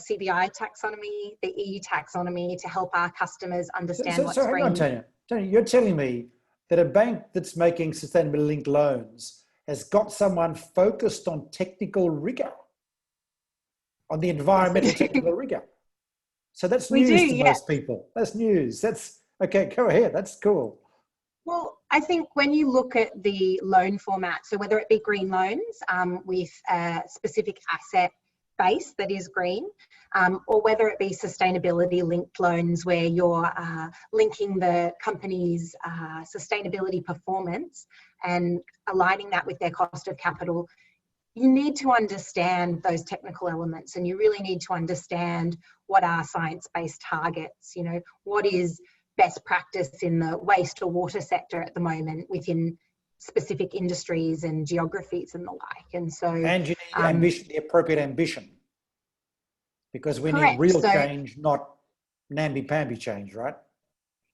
CBI taxonomy, the EU taxonomy to help our customers understand what's green. Hang on, Tania, you're telling me that a bank that's making sustainability linked loans has got someone focused on technical rigor, on the environmental technical rigor. So that's news to most people. That's news. That's okay. Go ahead. That's cool. Well, I think when you look at the loan format, so whether it be green loans with a specific asset base that is green, or whether it be sustainability linked loans where you're linking the company's sustainability performance and aligning that with their cost of capital, you need to understand those technical elements, and you really need to understand what are science-based targets, you know, what is best practice in the waste or water sector at the moment within specific industries and geographies and the like. And so, and you need ambition, the appropriate ambition, because we need real change, not namby-pamby change, right?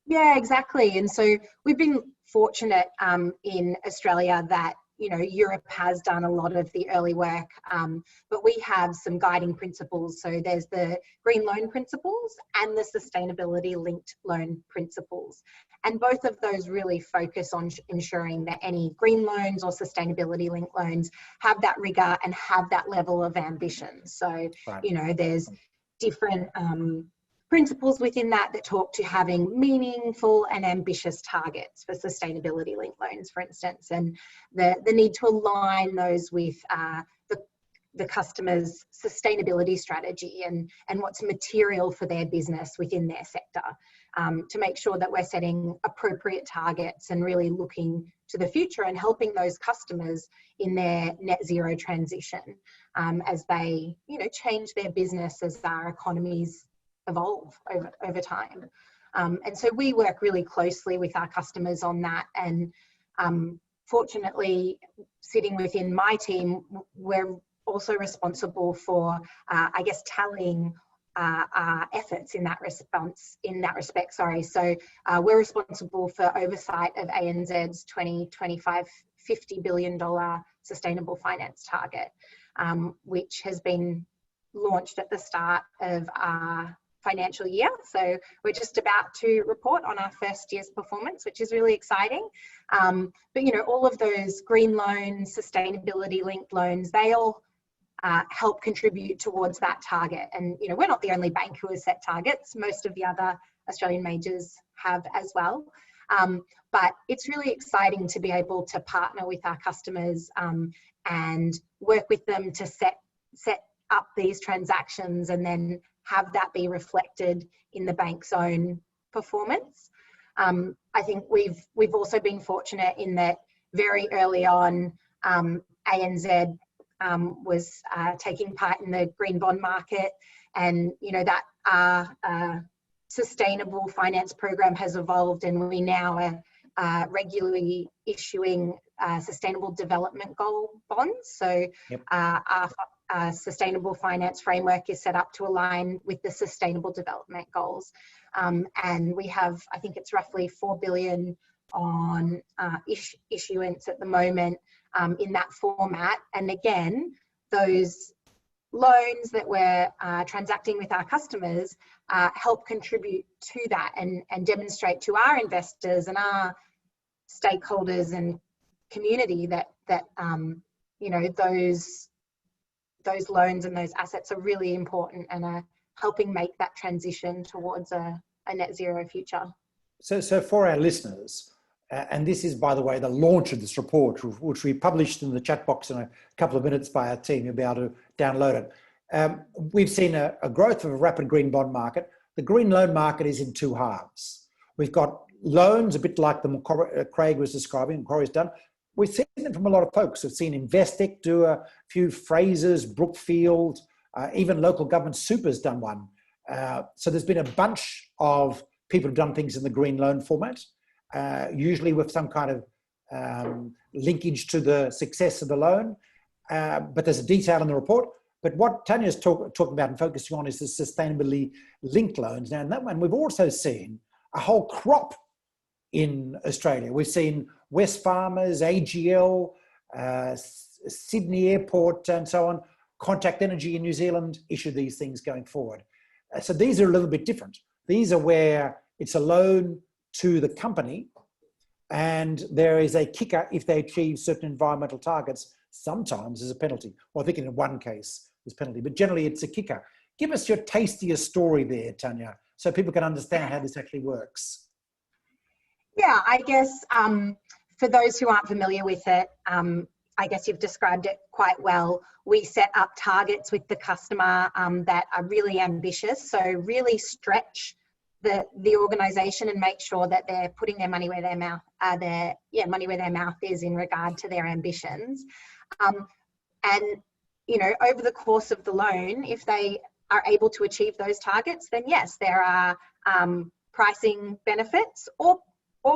Yeah, exactly. And so we've been fortunate in Australia that, you know, Europe has done a lot of the early work, but we have some guiding principles. So there's the green loan principles and the sustainability linked loan principles. And both of those really focus on ensuring that any green loans or sustainability linked loans have that rigor and have that level of ambition. So, you know, there's different principles within that talk to having meaningful and ambitious targets for sustainability linked loans, for instance, and the need to align those with the the customer's sustainability strategy and what's material for their business within their sector, to make sure that we're setting appropriate targets and really looking to the future and helping those customers in their net zero transition, as they, you know, change their business as our economies evolve over time. And so we work really closely with our customers on that. And fortunately, sitting within my team, we're also responsible for, I guess, tallying our efforts in that respect. So we're responsible for oversight of ANZ's 2025 $50 billion sustainable finance target, which has been launched at the start of our financial year. So we're just about to report on our first year's performance, which is really exciting. But, you know, all of those green loans, sustainability linked loans, they all help contribute towards that target. And, you know, we're not the only bank who has set targets. Most of the other Australian majors have as well. But it's really exciting to be able to partner with our customers and work with them to set up these transactions and then have that be reflected in the bank's own performance. I think we've also been fortunate in that very early on, ANZ was taking part in the green bond market, and you know that our sustainable finance program has evolved, and we now are regularly issuing sustainable development goal bonds. So yep. Our sustainable finance framework is set up to align with the sustainable development goals. And we have, I think it's roughly 4 billion on issuance at the moment in that format. And again, those loans that we're transacting with our customers help contribute to that and demonstrate to our investors and our stakeholders and community that you know, those loans and those assets are really important and are helping make that transition towards a net zero future. So for our listeners, and this is, by the way, the launch of this report, which we published in the chat box in a couple of minutes by our team, you'll be able to download it. We've seen a growth of a rapid green bond market. The green loan market is in two halves. We've got loans, a bit like the Macquarie, Craig was describing, Macquarie's done. We've seen it from a lot of folks. We've seen Investec do a few phrases, Brookfield, even local government super's done one. So there's been a bunch of people who've done things in the green loan format, usually with some kind of linkage to the success of the loan. But there's a detail in the report. But what Tania's talking about and focusing on is the sustainably linked loans. Now, in that one, we've also seen a whole crop in Australia. We've seen Wesfarmers, AGL, Sydney Airport, and so on. Contact Energy in New Zealand issue these things going forward. So these are a little bit different. These are where it's a loan to the company, and there is a kicker if they achieve certain environmental targets. Sometimes there's a penalty. Well, I think in one case there's penalty, but generally it's a kicker. Give us your tastiest story there, Tania, so people can understand how this actually works. Yeah, I guess for those who aren't familiar with it, I guess you've described it quite well. We set up targets with the customer that are really ambitious, so really stretch the organisation and make sure that they're putting their money where their mouth money where their mouth is in regard to their ambitions. And you know, over the course of the loan, if they are able to achieve those targets, then yes, there are pricing benefits or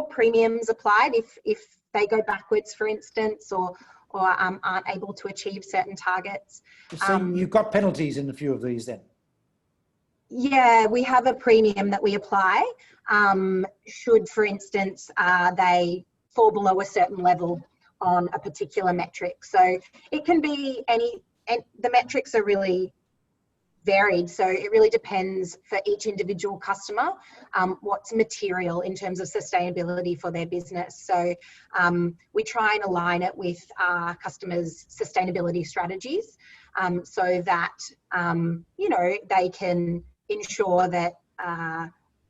premiums applied if they go backwards, for instance, or aren't able to achieve certain targets. So you've got penalties in a few of these then? Yeah, we have a premium that we apply should, for instance, they fall below a certain level on a particular metric. So it can be any, and the metrics are really varied. So it really depends for each individual customer what's material in terms of sustainability for their business. So we try and align it with our customers' sustainability strategies so that, you know, they can ensure that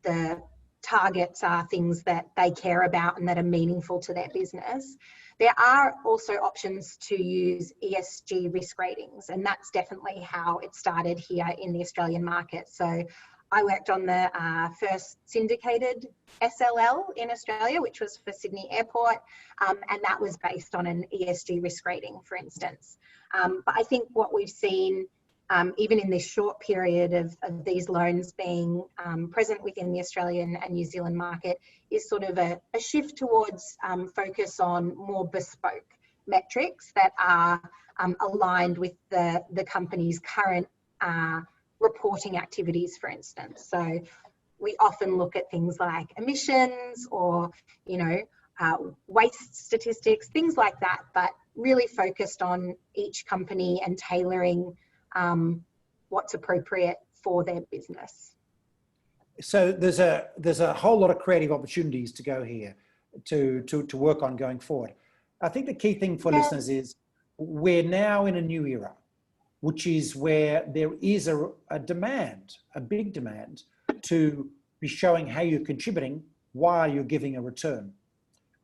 the targets are things that they care about and that are meaningful to their business. There are also options to use ESG risk ratings, and that's definitely how it started here in the Australian market. So I worked on the first syndicated SLL in Australia, which was for Sydney Airport, and that was based on an ESG risk rating, for instance. But I think what we've seen, even in this short period of these loans being present within the Australian and New Zealand market, is sort of a shift towards focus on more bespoke metrics that are aligned with the company's current reporting activities, for instance. So we often look at things like emissions or, waste statistics, things like that, but really focused on each company and tailoring what's appropriate for their business. So there's a whole lot of creative opportunities to go here to work on going forward. I think the key thing for listeners is we're now in a new era, which is where there is a demand, a big demand, to be showing how you're contributing while you're giving a return.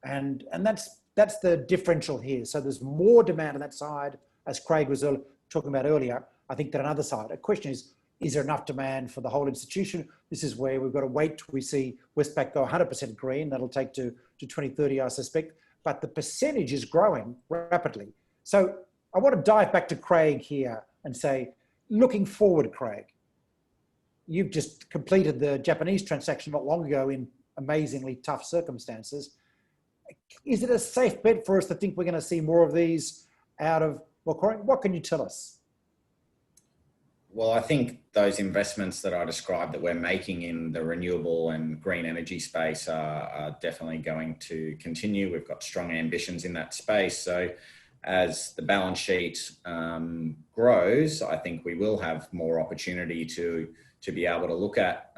And that's the differential here. So there's more demand on that side, as Craig was talking about earlier, I think, than another side. The question is there enough demand for the whole institution? This is where we've got to wait till we see Westpac go 100% green. That'll take to 2030, I suspect. But the percentage is growing rapidly. So I want to dive back to Craig here and say, looking forward, Craig, you've just completed the Japanese transaction not long ago in amazingly tough circumstances. Is it a safe bet for us to think we're going to see more of these out of Macquarie? What can you tell us? Well, I think those investments that I described that we're making in the renewable and green energy space are definitely going to continue. We've got strong ambitions in that space. So as the balance sheet grows, I think we will have more opportunity to be able to look at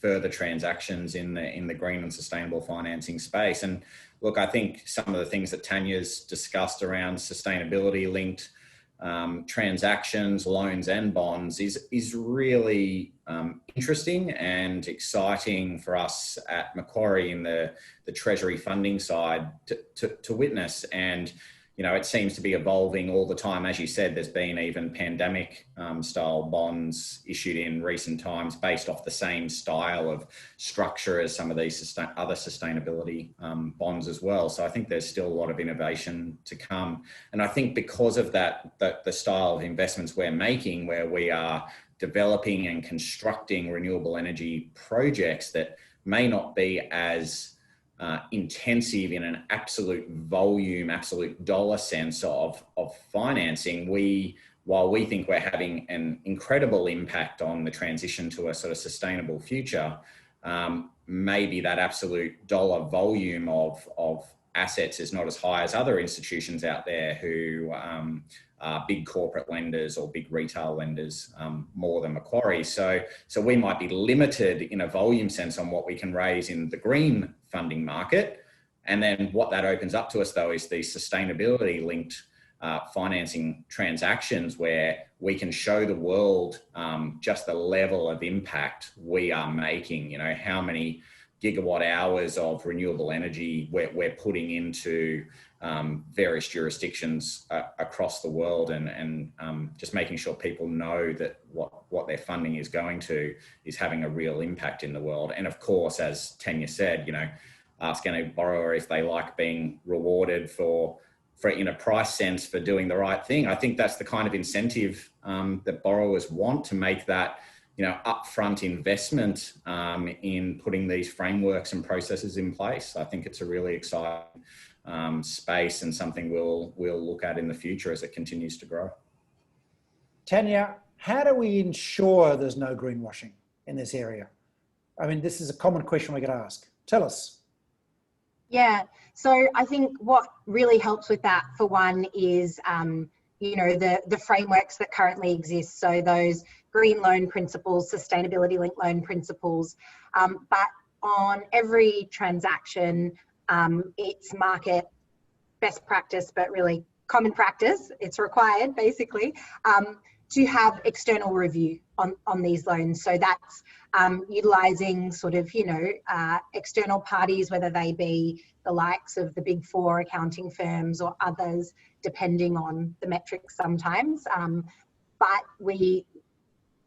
further transactions in the green and sustainable financing space. And look, I think some of the things that Tania's discussed around sustainability linked transactions, loans and bonds is really interesting and exciting for us at Macquarie in the Treasury funding side to witness. And it seems to be evolving all the time. As you said, there's been even pandemic style bonds issued in recent times based off the same style of structure as some of these other sustainability bonds as well. So I think there's still a lot of innovation to come. And I think because of that, the style of investments we're making, where we are developing and constructing renewable energy projects that may not be as intensive in an absolute volume, absolute dollar sense of financing, while we think we're having an incredible impact on the transition to a sort of sustainable future, maybe that absolute dollar volume of assets is not as high as other institutions out there who are big corporate lenders or big retail lenders more than Macquarie. So we might be limited in a volume sense on what we can raise in the green funding market. And then what that opens up to us though is these sustainability linked financing transactions where we can show the world just the level of impact we are making, how many gigawatt hours of renewable energy we're putting into various jurisdictions across the world, and just making sure people know that what their funding is going to is having a real impact in the world. And of course, as Tania said, asking a borrower if they like being rewarded for in a price sense for doing the right thing. I think that's the kind of incentive that borrowers want, to make that upfront investment in putting these frameworks and processes in place. I think it's a really exciting space and something we'll look at in the future as it continues to grow. Tania, how do we ensure there's no greenwashing in this area? I mean, this is a common question we get asked. Tell us. Yeah, so I think what really helps with that, for one, is the frameworks that currently exist. So those green loan principles, sustainability linked loan principles, but on every transaction, it's market best practice, but really common practice. It's required, basically, to have external review on these loans. So that's utilising sort of, external parties, whether they be the likes of the Big Four accounting firms or others, depending on the metrics sometimes. But we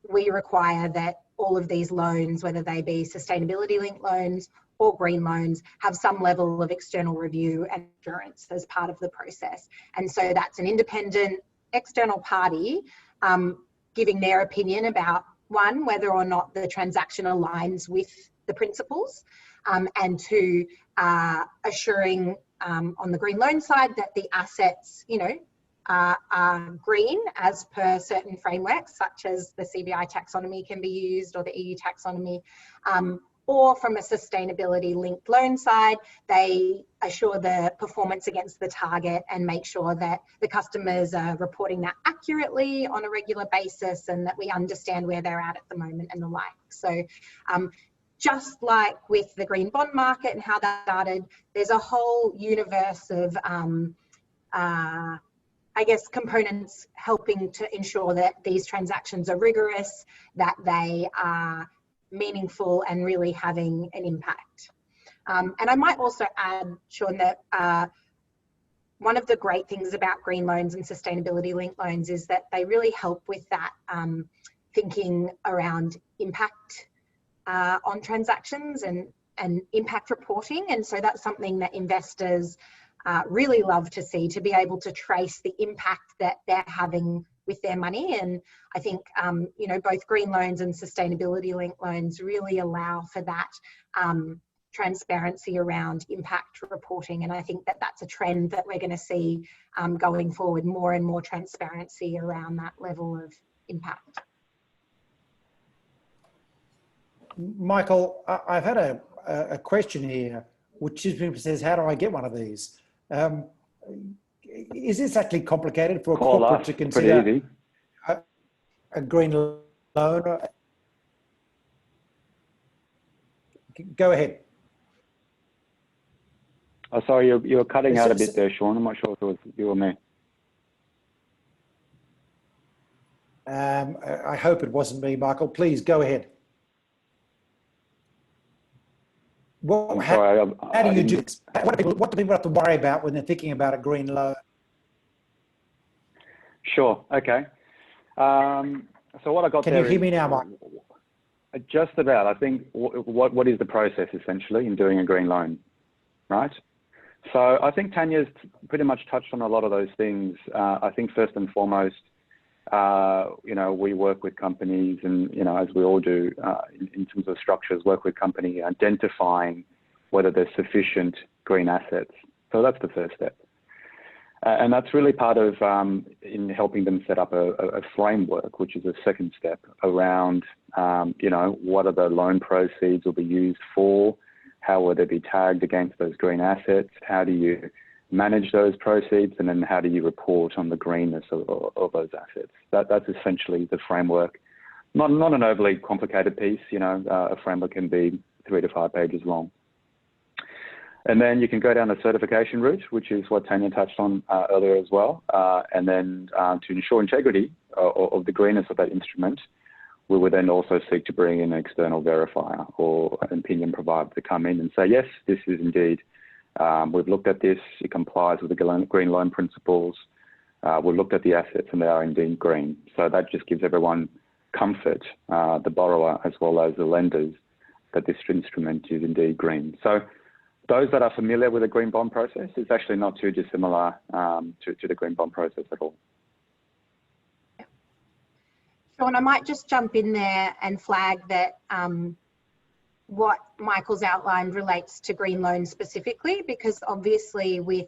require that all of these loans, whether they be sustainability linked loans or green loans, have some level of external review and assurance as part of the process. And so that's an independent external party giving their opinion about, one, whether or not the transaction aligns with the principles, and two, assuring on the green loan side that the assets, are green as per certain frameworks, such as the CBI taxonomy can be used, or the EU taxonomy, or from a sustainability linked loan side, they assure the performance against the target and make sure that the customers are reporting that accurately on a regular basis, and that we understand where they're at the moment and the like. So just like with the green bond market and how that started, there's a whole universe of components helping to ensure that these transactions are rigorous, that they are meaningful and really having an impact. And I might also add, Sean, that one of the great things about green loans and sustainability linked loans is that they really help with that thinking around impact on transactions and impact reporting. And so that's something that investors really love to see, to be able to trace the impact that they're having with their money. And I think, both green loans and sustainability linked loans really allow for that transparency around impact reporting. And I think that that's a trend that we're going to see going forward, more and more transparency around that level of impact. Michael, I've had a question here, which says, how do I get one of these? Is this actually complicated for a corporate to consider a green loan? Go ahead. Oh, sorry, you're cutting out a bit there, Sean. I'm not sure if it was you or me. I hope it wasn't me, Michael. Please go ahead. Well, how do you do this? What do people have to worry about when they're thinking about a green loan? Sure. Okay. So what I got there. Can you hear me now, Mike? Just about. I think what is the process essentially in doing a green loan, right? So I think Tania's pretty much touched on a lot of those things. I think first and foremost, we work with companies, and as we all do in terms of structures, work with company identifying whether there's sufficient green assets. So that's the first step. And that's really part of in helping them set up a framework, which is a second step around, what are the loan proceeds will be used for, how will they be tagged against those green assets, how do you manage those proceeds, and then how do you report on the greenness of those assets. That's essentially the framework. Not an overly complicated piece, a framework can be 3 to 5 pages long. And then you can go down the certification route, which is what Tania touched on earlier as well. And then to ensure integrity of the greenness of that instrument, we would then also seek to bring in an external verifier or an opinion provider to come in and say, yes, this is indeed, we've looked at this, it complies with the green loan principles. We've looked at the assets and they are indeed green. So that just gives everyone comfort, the borrower as well as the lenders, that this instrument is indeed green. So those that are familiar with the green bond process, it's actually not too dissimilar to the green bond process at all. Sean, I might just jump in there and flag that what Michael's outlined relates to green loans specifically, because obviously with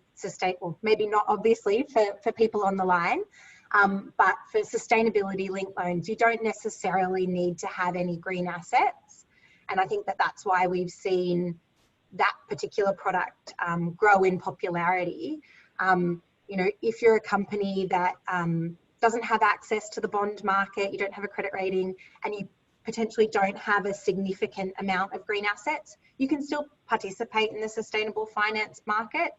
maybe not obviously for people on the line, but for sustainability linked loans, you don't necessarily need to have any green assets. And I think that that's why we've seen that particular product grow in popularity. If you're a company that doesn't have access to the bond market, you don't have a credit rating, and you potentially don't have a significant amount of green assets, you can still participate in the sustainable finance market,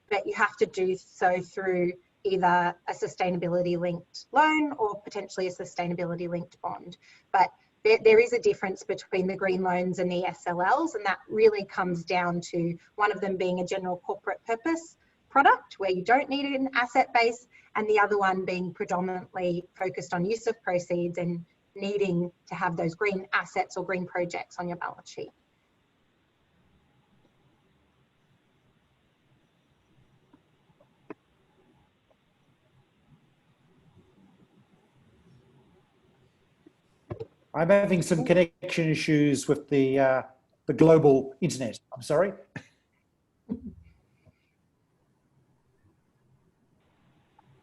but you have to do so through either a sustainability linked loan or potentially a sustainability linked bond. But there is a difference between the green loans and the SLLs, and that really comes down to one of them being a general corporate purpose product where you don't need an asset base, and the other one being predominantly focused on use of proceeds and needing to have those green assets or green projects on your balance sheet. I'm having some connection issues with the global internet. I'm sorry.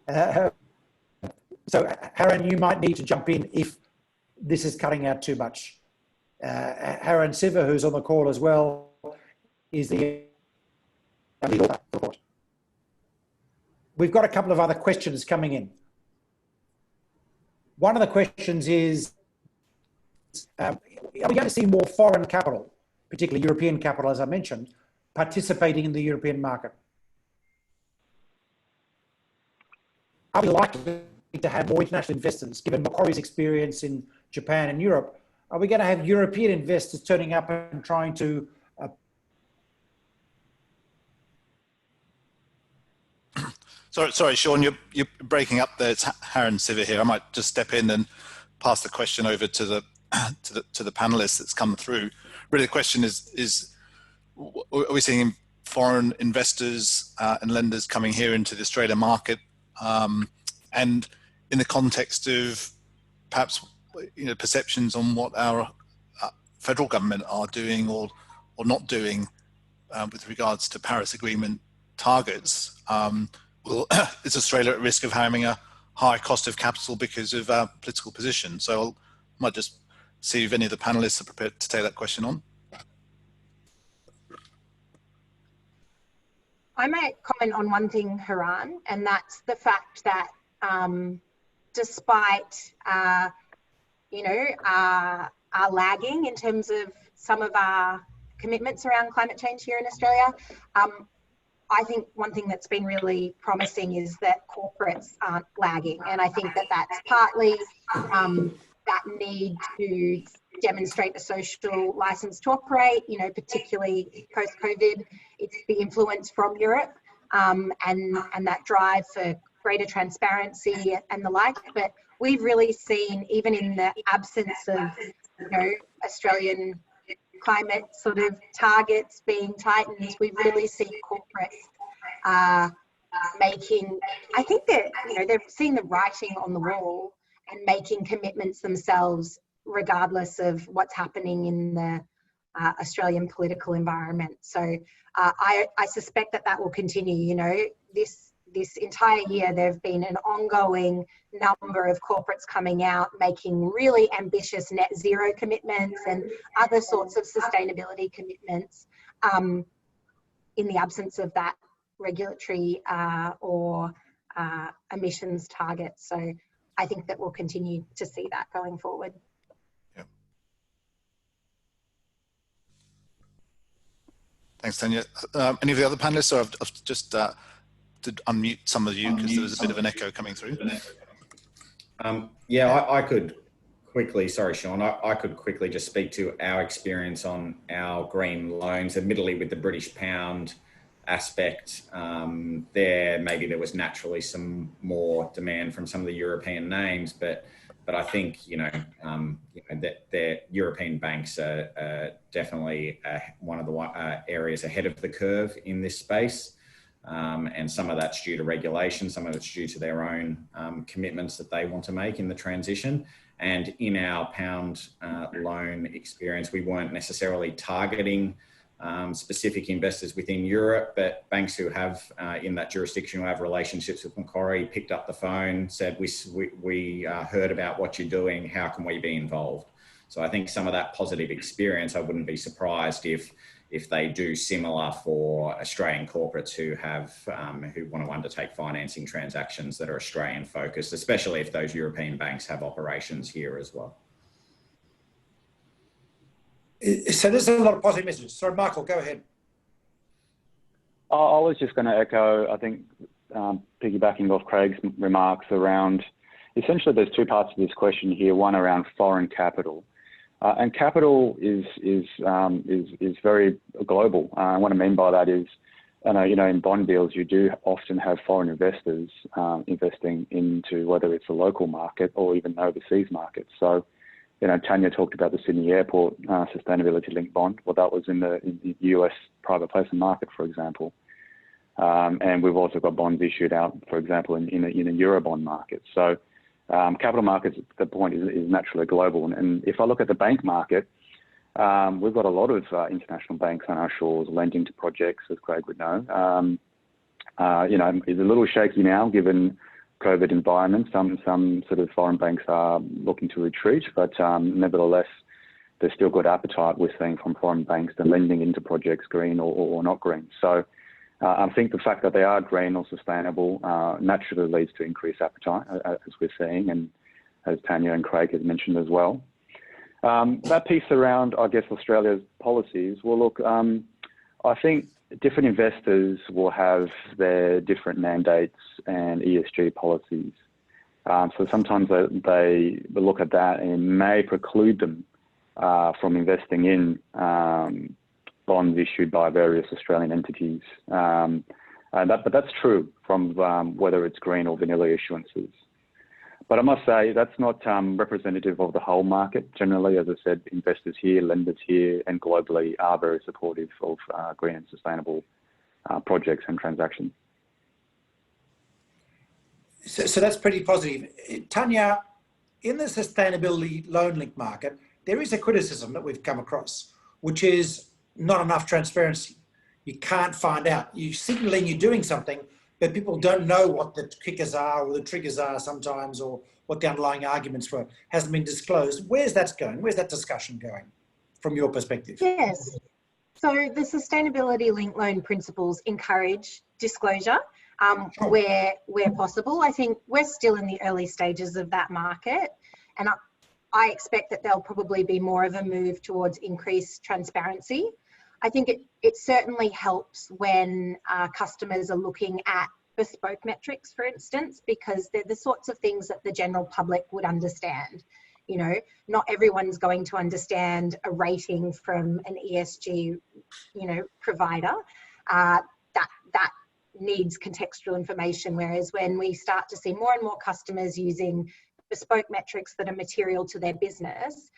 So, Haran, you might need to jump in if this is cutting out too much. Haran Siva, who's on the call as well, is the legal report. We've got a couple of other questions coming in. One of the questions is, are we going to see more foreign capital, particularly European capital, as I mentioned, participating in the European market? Are we likely to have more international investors, given Macquarie's experience in Japan and Europe? Are we going to have European investors turning up and trying to Sorry, Sean, you're breaking up there. It's Haran Siva here. I might just step in and pass the question over to the panelists that's come through. Really, the question is are we seeing foreign investors and lenders coming here into the Australian market, and in the context of perhaps perceptions on what our federal government are doing or not doing with regards to Paris Agreement targets? Is Australia at risk of having a high cost of capital because of our political position? So I might just see if any of the panelists are prepared to take that question on. I might comment on one thing, Haran, and that's the fact that despite our lagging in terms of some of our commitments around climate change here in Australia, I think one thing that's been really promising is that corporates aren't lagging. And I think that that's partly that need to demonstrate the social license to operate, particularly post-COVID. It's the influence from Europe and that drive for greater transparency and the like. But we've really seen, even in the absence of, Australian climate sort of targets being tightened, we've really seen corporates making, I think that, they've seen the writing on the wall and making commitments themselves regardless of what's happening in the Australian political environment. So I suspect that will continue. This entire year, there have been an ongoing number of corporates coming out, making really ambitious net zero commitments and other sorts of sustainability commitments in the absence of that regulatory or emissions targets. So I think that we'll continue to see that going forward. Yeah. Thanks, Tania. Any of the other panelists? So I've just to unmute some of you because there was a bit of an echo coming through. Yeah, I could quickly, sorry, Sean, I could quickly just speak to our experience on our green loans, admittedly with the British pound aspect. Maybe there was naturally some more demand from some of the European names, but I think, that the European banks are definitely one of the areas ahead of the curve in this space. And some of that's due to regulation, some of it's due to their own commitments that they want to make in the transition. And in our pound loan experience, we weren't necessarily targeting specific investors within Europe, but banks who have in that jurisdiction who have relationships with Macquarie picked up the phone, said, we heard about what you're doing, how can we be involved? So I think some of that positive experience, I wouldn't be surprised if they do similar for Australian corporates who want to undertake financing transactions that are Australian focused, especially if those European banks have operations here as well. So there's a lot of positive messages. Sorry, Michael, go ahead. I was just going to echo, I think piggybacking off Craig's remarks around, essentially there's two parts to this question here, one around foreign capital. And capital is very global. What I mean by that is, in bond deals, you do often have foreign investors investing into whether it's a local market or even overseas markets. So, Tania talked about the Sydney Airport sustainability-linked bond. Well, that was in the US private placement market, for example. And we've also got bonds issued out, for example, in a Eurobond market. So capital markets, the point is naturally global. And if I look at the bank market, we've got a lot of international banks on our shores lending to projects, as Craig would know. It's a little shaky now given COVID environment. Some sort of foreign banks are looking to retreat, but nevertheless, there's still good appetite we're seeing from foreign banks to lending into projects, green or not green. So I think the fact that they are green or sustainable naturally leads to increased appetite, as we're seeing, and as Tania and Craig has mentioned as well. That piece around, I guess, Australia's policies, well, look, I think different investors will have their different mandates and ESG policies. So sometimes they look at that and it may preclude them from investing in bonds issued by various Australian entities. But that's true from whether it's green or vanilla issuances. But I must say that's not representative of the whole market. Generally, as I said, investors here, lenders here, and globally are very supportive of green and sustainable projects and transactions. So that's pretty positive. Tania, in the sustainability loan-linked market, there is a criticism that we've come across, which is not enough transparency. You can't find out. You're signaling you're doing something, but people don't know what the kickers are or the triggers are sometimes, or what the underlying arguments were. Hasn't been disclosed. Where's that going? Where's that discussion going from your perspective? Yes. So the sustainability linked loan principles encourage disclosure where possible. I think we're still in the early stages of that market, and I expect that there'll probably be more of a move towards increased transparency. I think it certainly helps when customers are looking at bespoke metrics, for instance, because they're the sorts of things that the general public would understand. Not everyone's going to understand a rating from an ESG, provider. That needs contextual information. Whereas when we start to see more and more customers using bespoke metrics that are material to their business,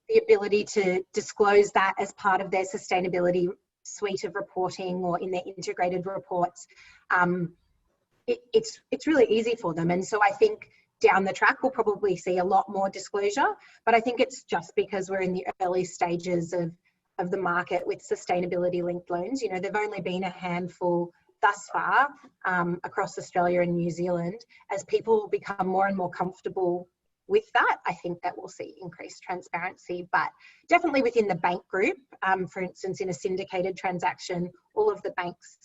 the ability to disclose that as part of their sustainability suite of reporting or in their integrated reports, it's really easy for them. And so I think down the track, we'll probably see a lot more disclosure, but I think it's just because we're in the early stages of the market with sustainability linked loans. There've only been a handful thus far across Australia and New Zealand. As people become more and more comfortable with that, I think that we'll see increased transparency, but definitely within the bank group. For instance, in a syndicated transaction, all of the banks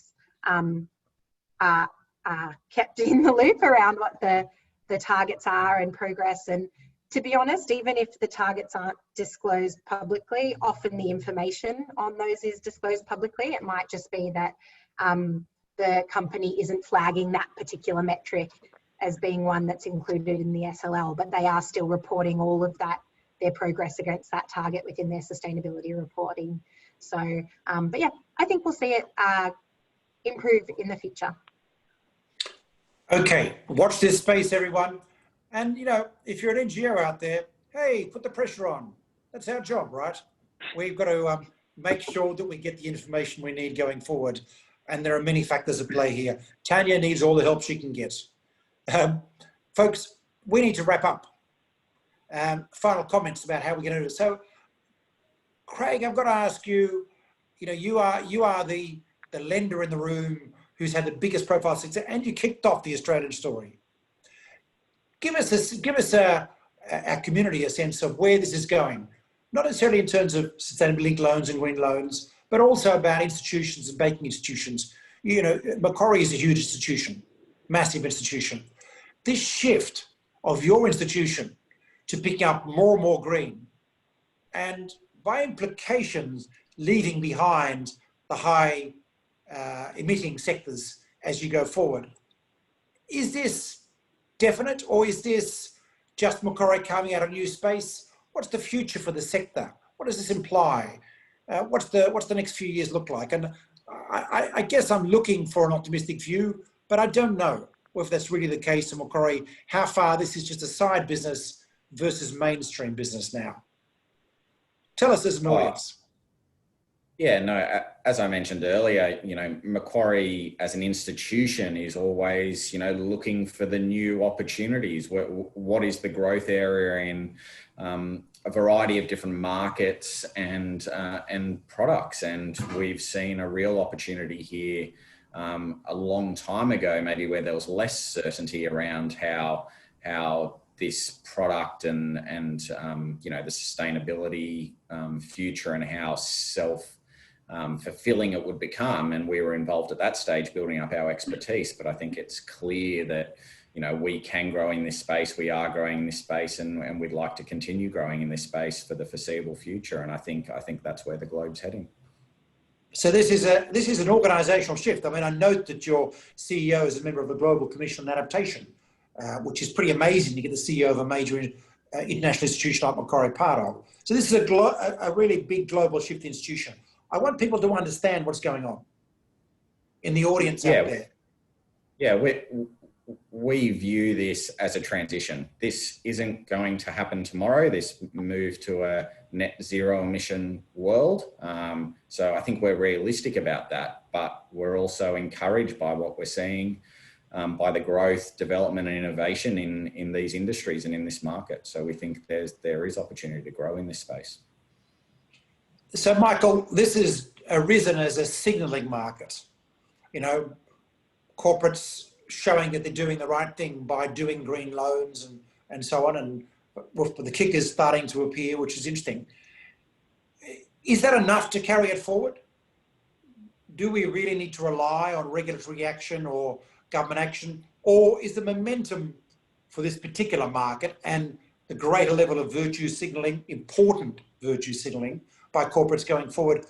are kept in the loop around what the targets are and progress. And to be honest, even if the targets aren't disclosed publicly, often the information on those is disclosed publicly. It might just be that the company isn't flagging that particular metric as being one that's included in the SLL, but they are still reporting all of their progress against that target within their sustainability reporting. So, but yeah, I think we'll see it improve in the future. Okay, watch this space, everyone. And, if you're an NGO out there, hey, put the pressure on. That's our job, right? We've got to make sure that we get the information we need going forward. And there are many factors at play here. Tania needs all the help she can get. Folks, we need to wrap up. Final comments about how we're going to do it. So, Craig, I've got to ask you, you are the lender in the room who's had the biggest profile success, and you kicked off the Australian story. Give us our community a sense of where this is going, not necessarily in terms of sustainability loans and green loans, but also about institutions and banking institutions. Macquarie is a huge institution, massive institution. This shift of your institution to picking up more and more green, and by implications, leaving behind the high emitting sectors as you go forward. Is this definite, or is this just Macquarie carving out a new space? What's the future for the sector? What does this imply? What's the next few years look like? And I guess I'm looking for an optimistic view, but I don't know if that's really the case in Macquarie, how far this is just a side business versus mainstream business now. Tell us as an audience. Yeah, no, as I mentioned earlier, Macquarie as an institution is always, looking for the new opportunities. What is the growth area in a variety of different markets and products? And we've seen a real opportunity here a long time ago, maybe where there was less certainty around how this product and the sustainability future and how fulfilling it would become. And we were involved at that stage building up our expertise. But I think it's clear that, we can grow in this space. We are growing in this space, and we'd like to continue growing in this space for the foreseeable future. And I think that's where the globe's heading. So this is an organisational shift. I mean, I note that your CEO is a member of the Global Commission on Adaptation, which is pretty amazing to get the CEO of a major international institution like Macquarie part of. So this is a really big global shift institution. I want people to understand what's going on in the audience out there. Yeah, we view this as a transition. This isn't going to happen tomorrow, this move to a net zero emission world. So I think we're realistic about that, but we're also encouraged by what we're seeing, by the growth, development and innovation in these industries and in this market. So we think there is opportunity to grow in this space. So Michael, this has arisen as a signalling market. Corporates showing that they're doing the right thing by doing green loans and so on, and with the kickers starting to appear, which is interesting. Is that enough to carry it forward? Do we really need to rely on regulatory action or government action, or is the momentum for this particular market and the greater level of virtue signalling, important virtue signalling by corporates going forward,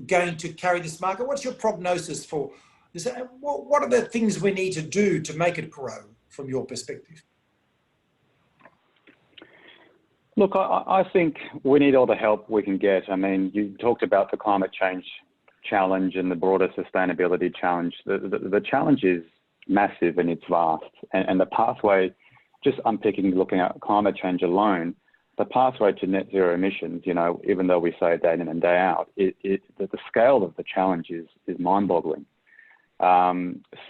going to carry this market? What's your prognosis for this? What are the things we need to do to make it grow from your perspective? Look, I think we need all the help we can get. I mean, you talked about the climate change challenge and the broader sustainability challenge. The challenge is massive and it's vast. And the pathway, just unpicking, looking at climate change alone, the pathway to net zero emissions, even though we say it day in and day out, the scale of the challenge is mind-boggling.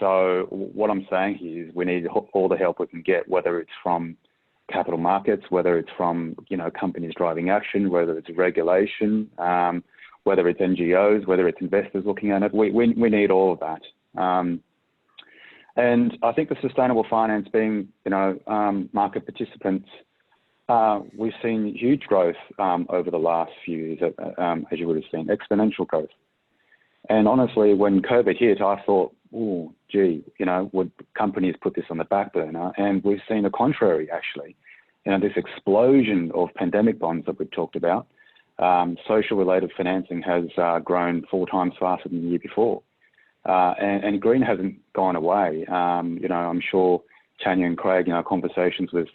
So what I'm saying here is we need all the help we can get, whether it's from capital markets, whether it's from, companies driving action, whether it's regulation, whether it's NGOs, whether it's investors looking at it. We need all of that. And I think the sustainable finance being, market participants, we've seen huge growth over the last few years, as you would have seen, exponential growth. And honestly, when COVID hit, I thought, oh, gee, would companies put this on the back burner? And we've seen the contrary, actually. This explosion of pandemic bonds that we've talked about, social-related financing has grown 4 times faster than the year before. And green hasn't gone away. I'm sure Tania and Craig, conversations with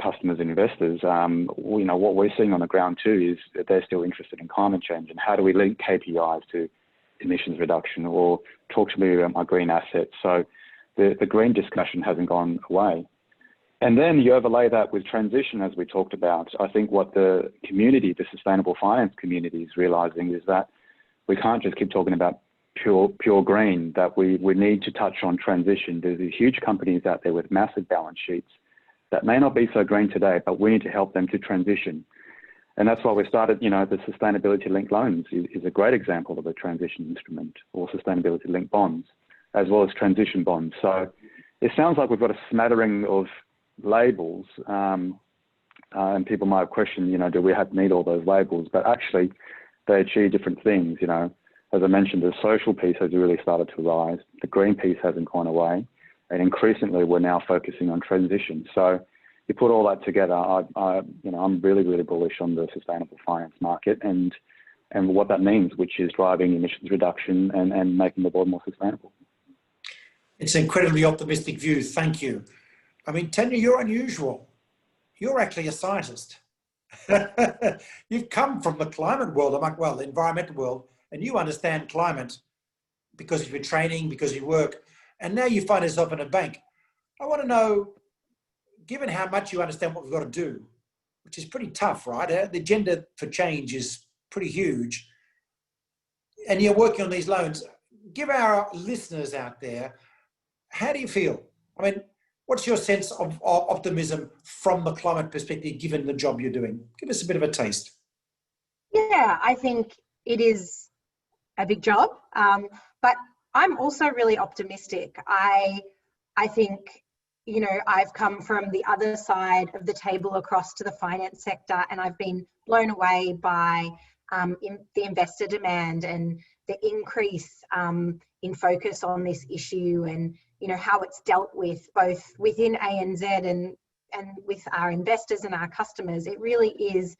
customers and investors, what we're seeing on the ground too is that they're still interested in climate change and how do we link KPIs to emissions reduction, or talk to me about my green assets. So the green discussion hasn't gone away. And then you overlay that with transition, as we talked about. I think what the community, the sustainable finance community, is realizing is that we can't just keep talking about pure green, that we need to touch on transition. There's these huge companies out there with massive balance sheets that may not be so green today, but we need to help them to transition. And that's why we started, the sustainability linked loans is a great example of a transition instrument, or sustainability linked bonds, as well as transition bonds. So it sounds like we've got a smattering of labels, and people might question, do we need all those labels? But actually they achieve different things. As I mentioned, the social piece has really started to rise. The green piece hasn't gone away. And increasingly we're now focusing on transition. So you put all that together, I'm really, really bullish on the sustainable finance market and what that means, which is driving emissions reduction and making the world more sustainable. It's an incredibly optimistic view. Thank you. I mean, Tania, you're unusual. You're actually a scientist. You've come from the climate world, well, the environmental world, and you understand climate because of your training, because of your work, and now you find yourself in a bank. I want to know, given how much you understand what we've got to do, which is pretty tough, right? The agenda for change is pretty huge, and you're working on these loans. Give our listeners out there, how do you feel? I mean, what's your sense of optimism from the climate perspective, given the job you're doing? Give us a bit of a taste. Yeah, I think it is a big job, but I'm also really optimistic. I think, you know, I've come from the other side of the table across to the finance sector, and I've been blown away by the investor demand and the increase in focus on this issue, and you know how it's dealt with both within ANZ and with our investors and our customers. It really is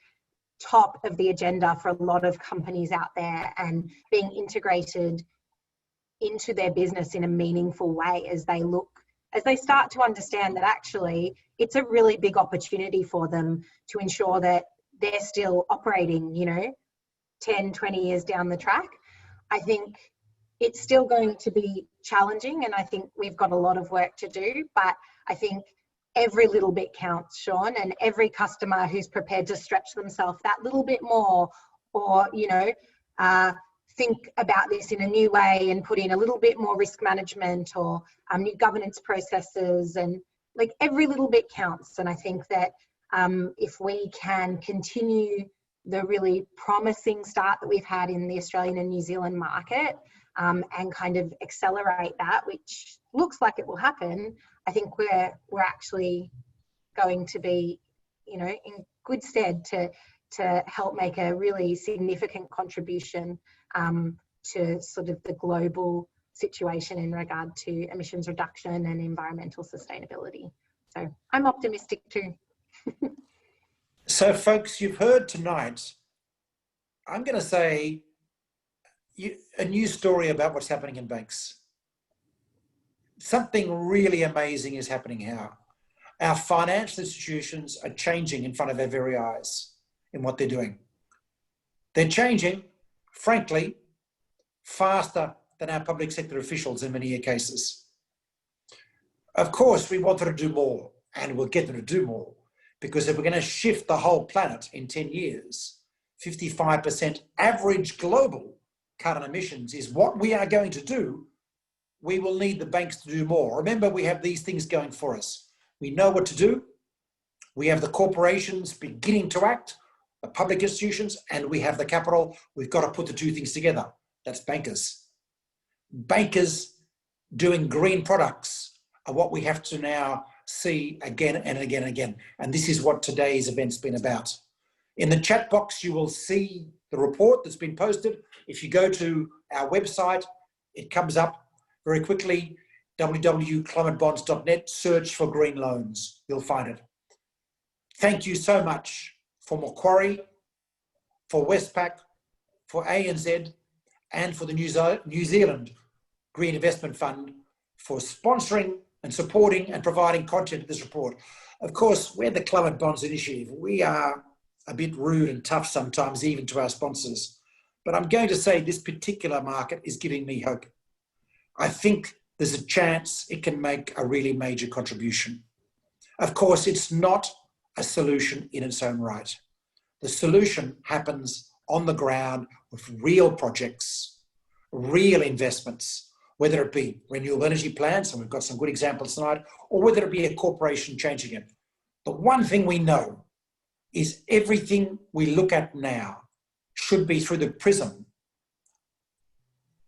top of the agenda for a lot of companies out there, and being integrated into their business in a meaningful way as they start to understand that actually it's a really big opportunity for them to ensure that they're still operating, you know, 10, 20 years down the track. I think it's still going to be challenging, and I think we've got a lot of work to do, but I think every little bit counts, Sean, and every customer who's prepared to stretch themselves that little bit more, or, you know, think about this in a new way and put in a little bit more risk management or new governance processes, and like every little bit counts. And I think that if we can continue the really promising start that we've had in the Australian and New Zealand market and kind of accelerate that, which looks like it will happen, I think we're actually going to be, you know, in good stead to help make a really significant contribution to sort of the global situation in regard to emissions reduction and environmental sustainability. So I'm optimistic too. So folks, you've heard tonight, I'm going to say a new story about what's happening in banks. Something really amazing is happening here. Our financial institutions are changing in front of our very eyes in what they're doing. They're changing, frankly, faster than our public sector officials in many cases. Of course, we want them to do more, and we'll get them to do more, because if we're going to shift the whole planet in 10 years, 55% average global carbon emissions is what we are going to do. We will need the banks to do more. Remember, we have these things going for us. We know what to do. We have the corporations beginning to act, the public institutions, and we have the capital. We've got to put the two things together. That's bankers. Bankers doing green products are what we have to now see again and again and again. And this is what today's event's been about. In the chat box, you will see the report that's been posted. If you go to our website, it comes up very quickly, www.climatebonds.net, search for green loans. You'll find it. Thank you so much for Macquarie, for Westpac, for ANZ, and for the New Zealand Green Investment Fund for sponsoring and supporting and providing content to this report. Of course, we're the Climate Bonds Initiative. We are a bit rude and tough sometimes, even to our sponsors. But I'm going to say this particular market is giving me hope. I think there's a chance it can make a really major contribution. Of course, it's not a solution in its own right. The solution happens on the ground with real projects, real investments, whether it be renewable energy plants, and we've got some good examples tonight, or whether it be a corporation changing it. The one thing we know is everything we look at now should be through the prism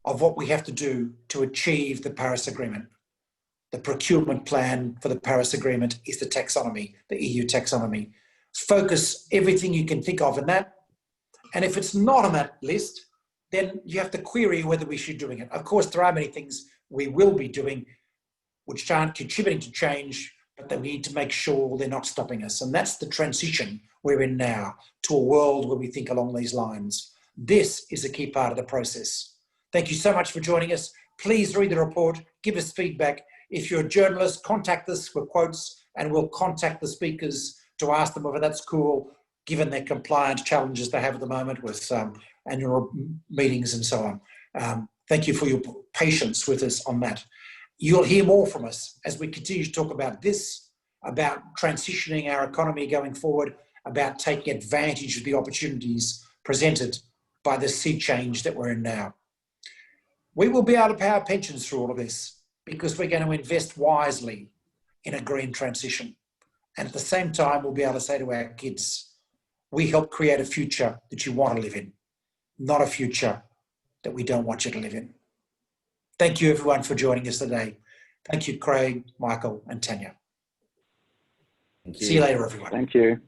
of what we have to do to achieve the Paris Agreement. The procurement plan for the Paris Agreement is the taxonomy, the EU taxonomy. Focus everything you can think of in that. And if it's not on that list, then you have to query whether we should be doing it. Of course, there are many things we will be doing which aren't contributing to change, but that we need to make sure they're not stopping us. And that's the transition we're in now to a world where we think along these lines. This is a key part of the process. Thank you so much for joining us. Please read the report, give us feedback. If you're a journalist, contact us for quotes, and we'll contact the speakers to ask them whether that's cool, given their compliance challenges they have at the moment with annual meetings and so on. Thank you for your patience with us on that. You'll hear more from us as we continue to talk about this, about transitioning our economy going forward, about taking advantage of the opportunities presented by the sea change that we're in now. We will be able to pay our pensions through all of this because we're going to invest wisely in a green transition. And at the same time, we'll be able to say to our kids, we help create a future that you want to live in, not a future that we don't want you to live in. Thank you everyone for joining us today. Thank you, Craig, Michael, and Tania. Thank you. See you later, everyone. Thank you.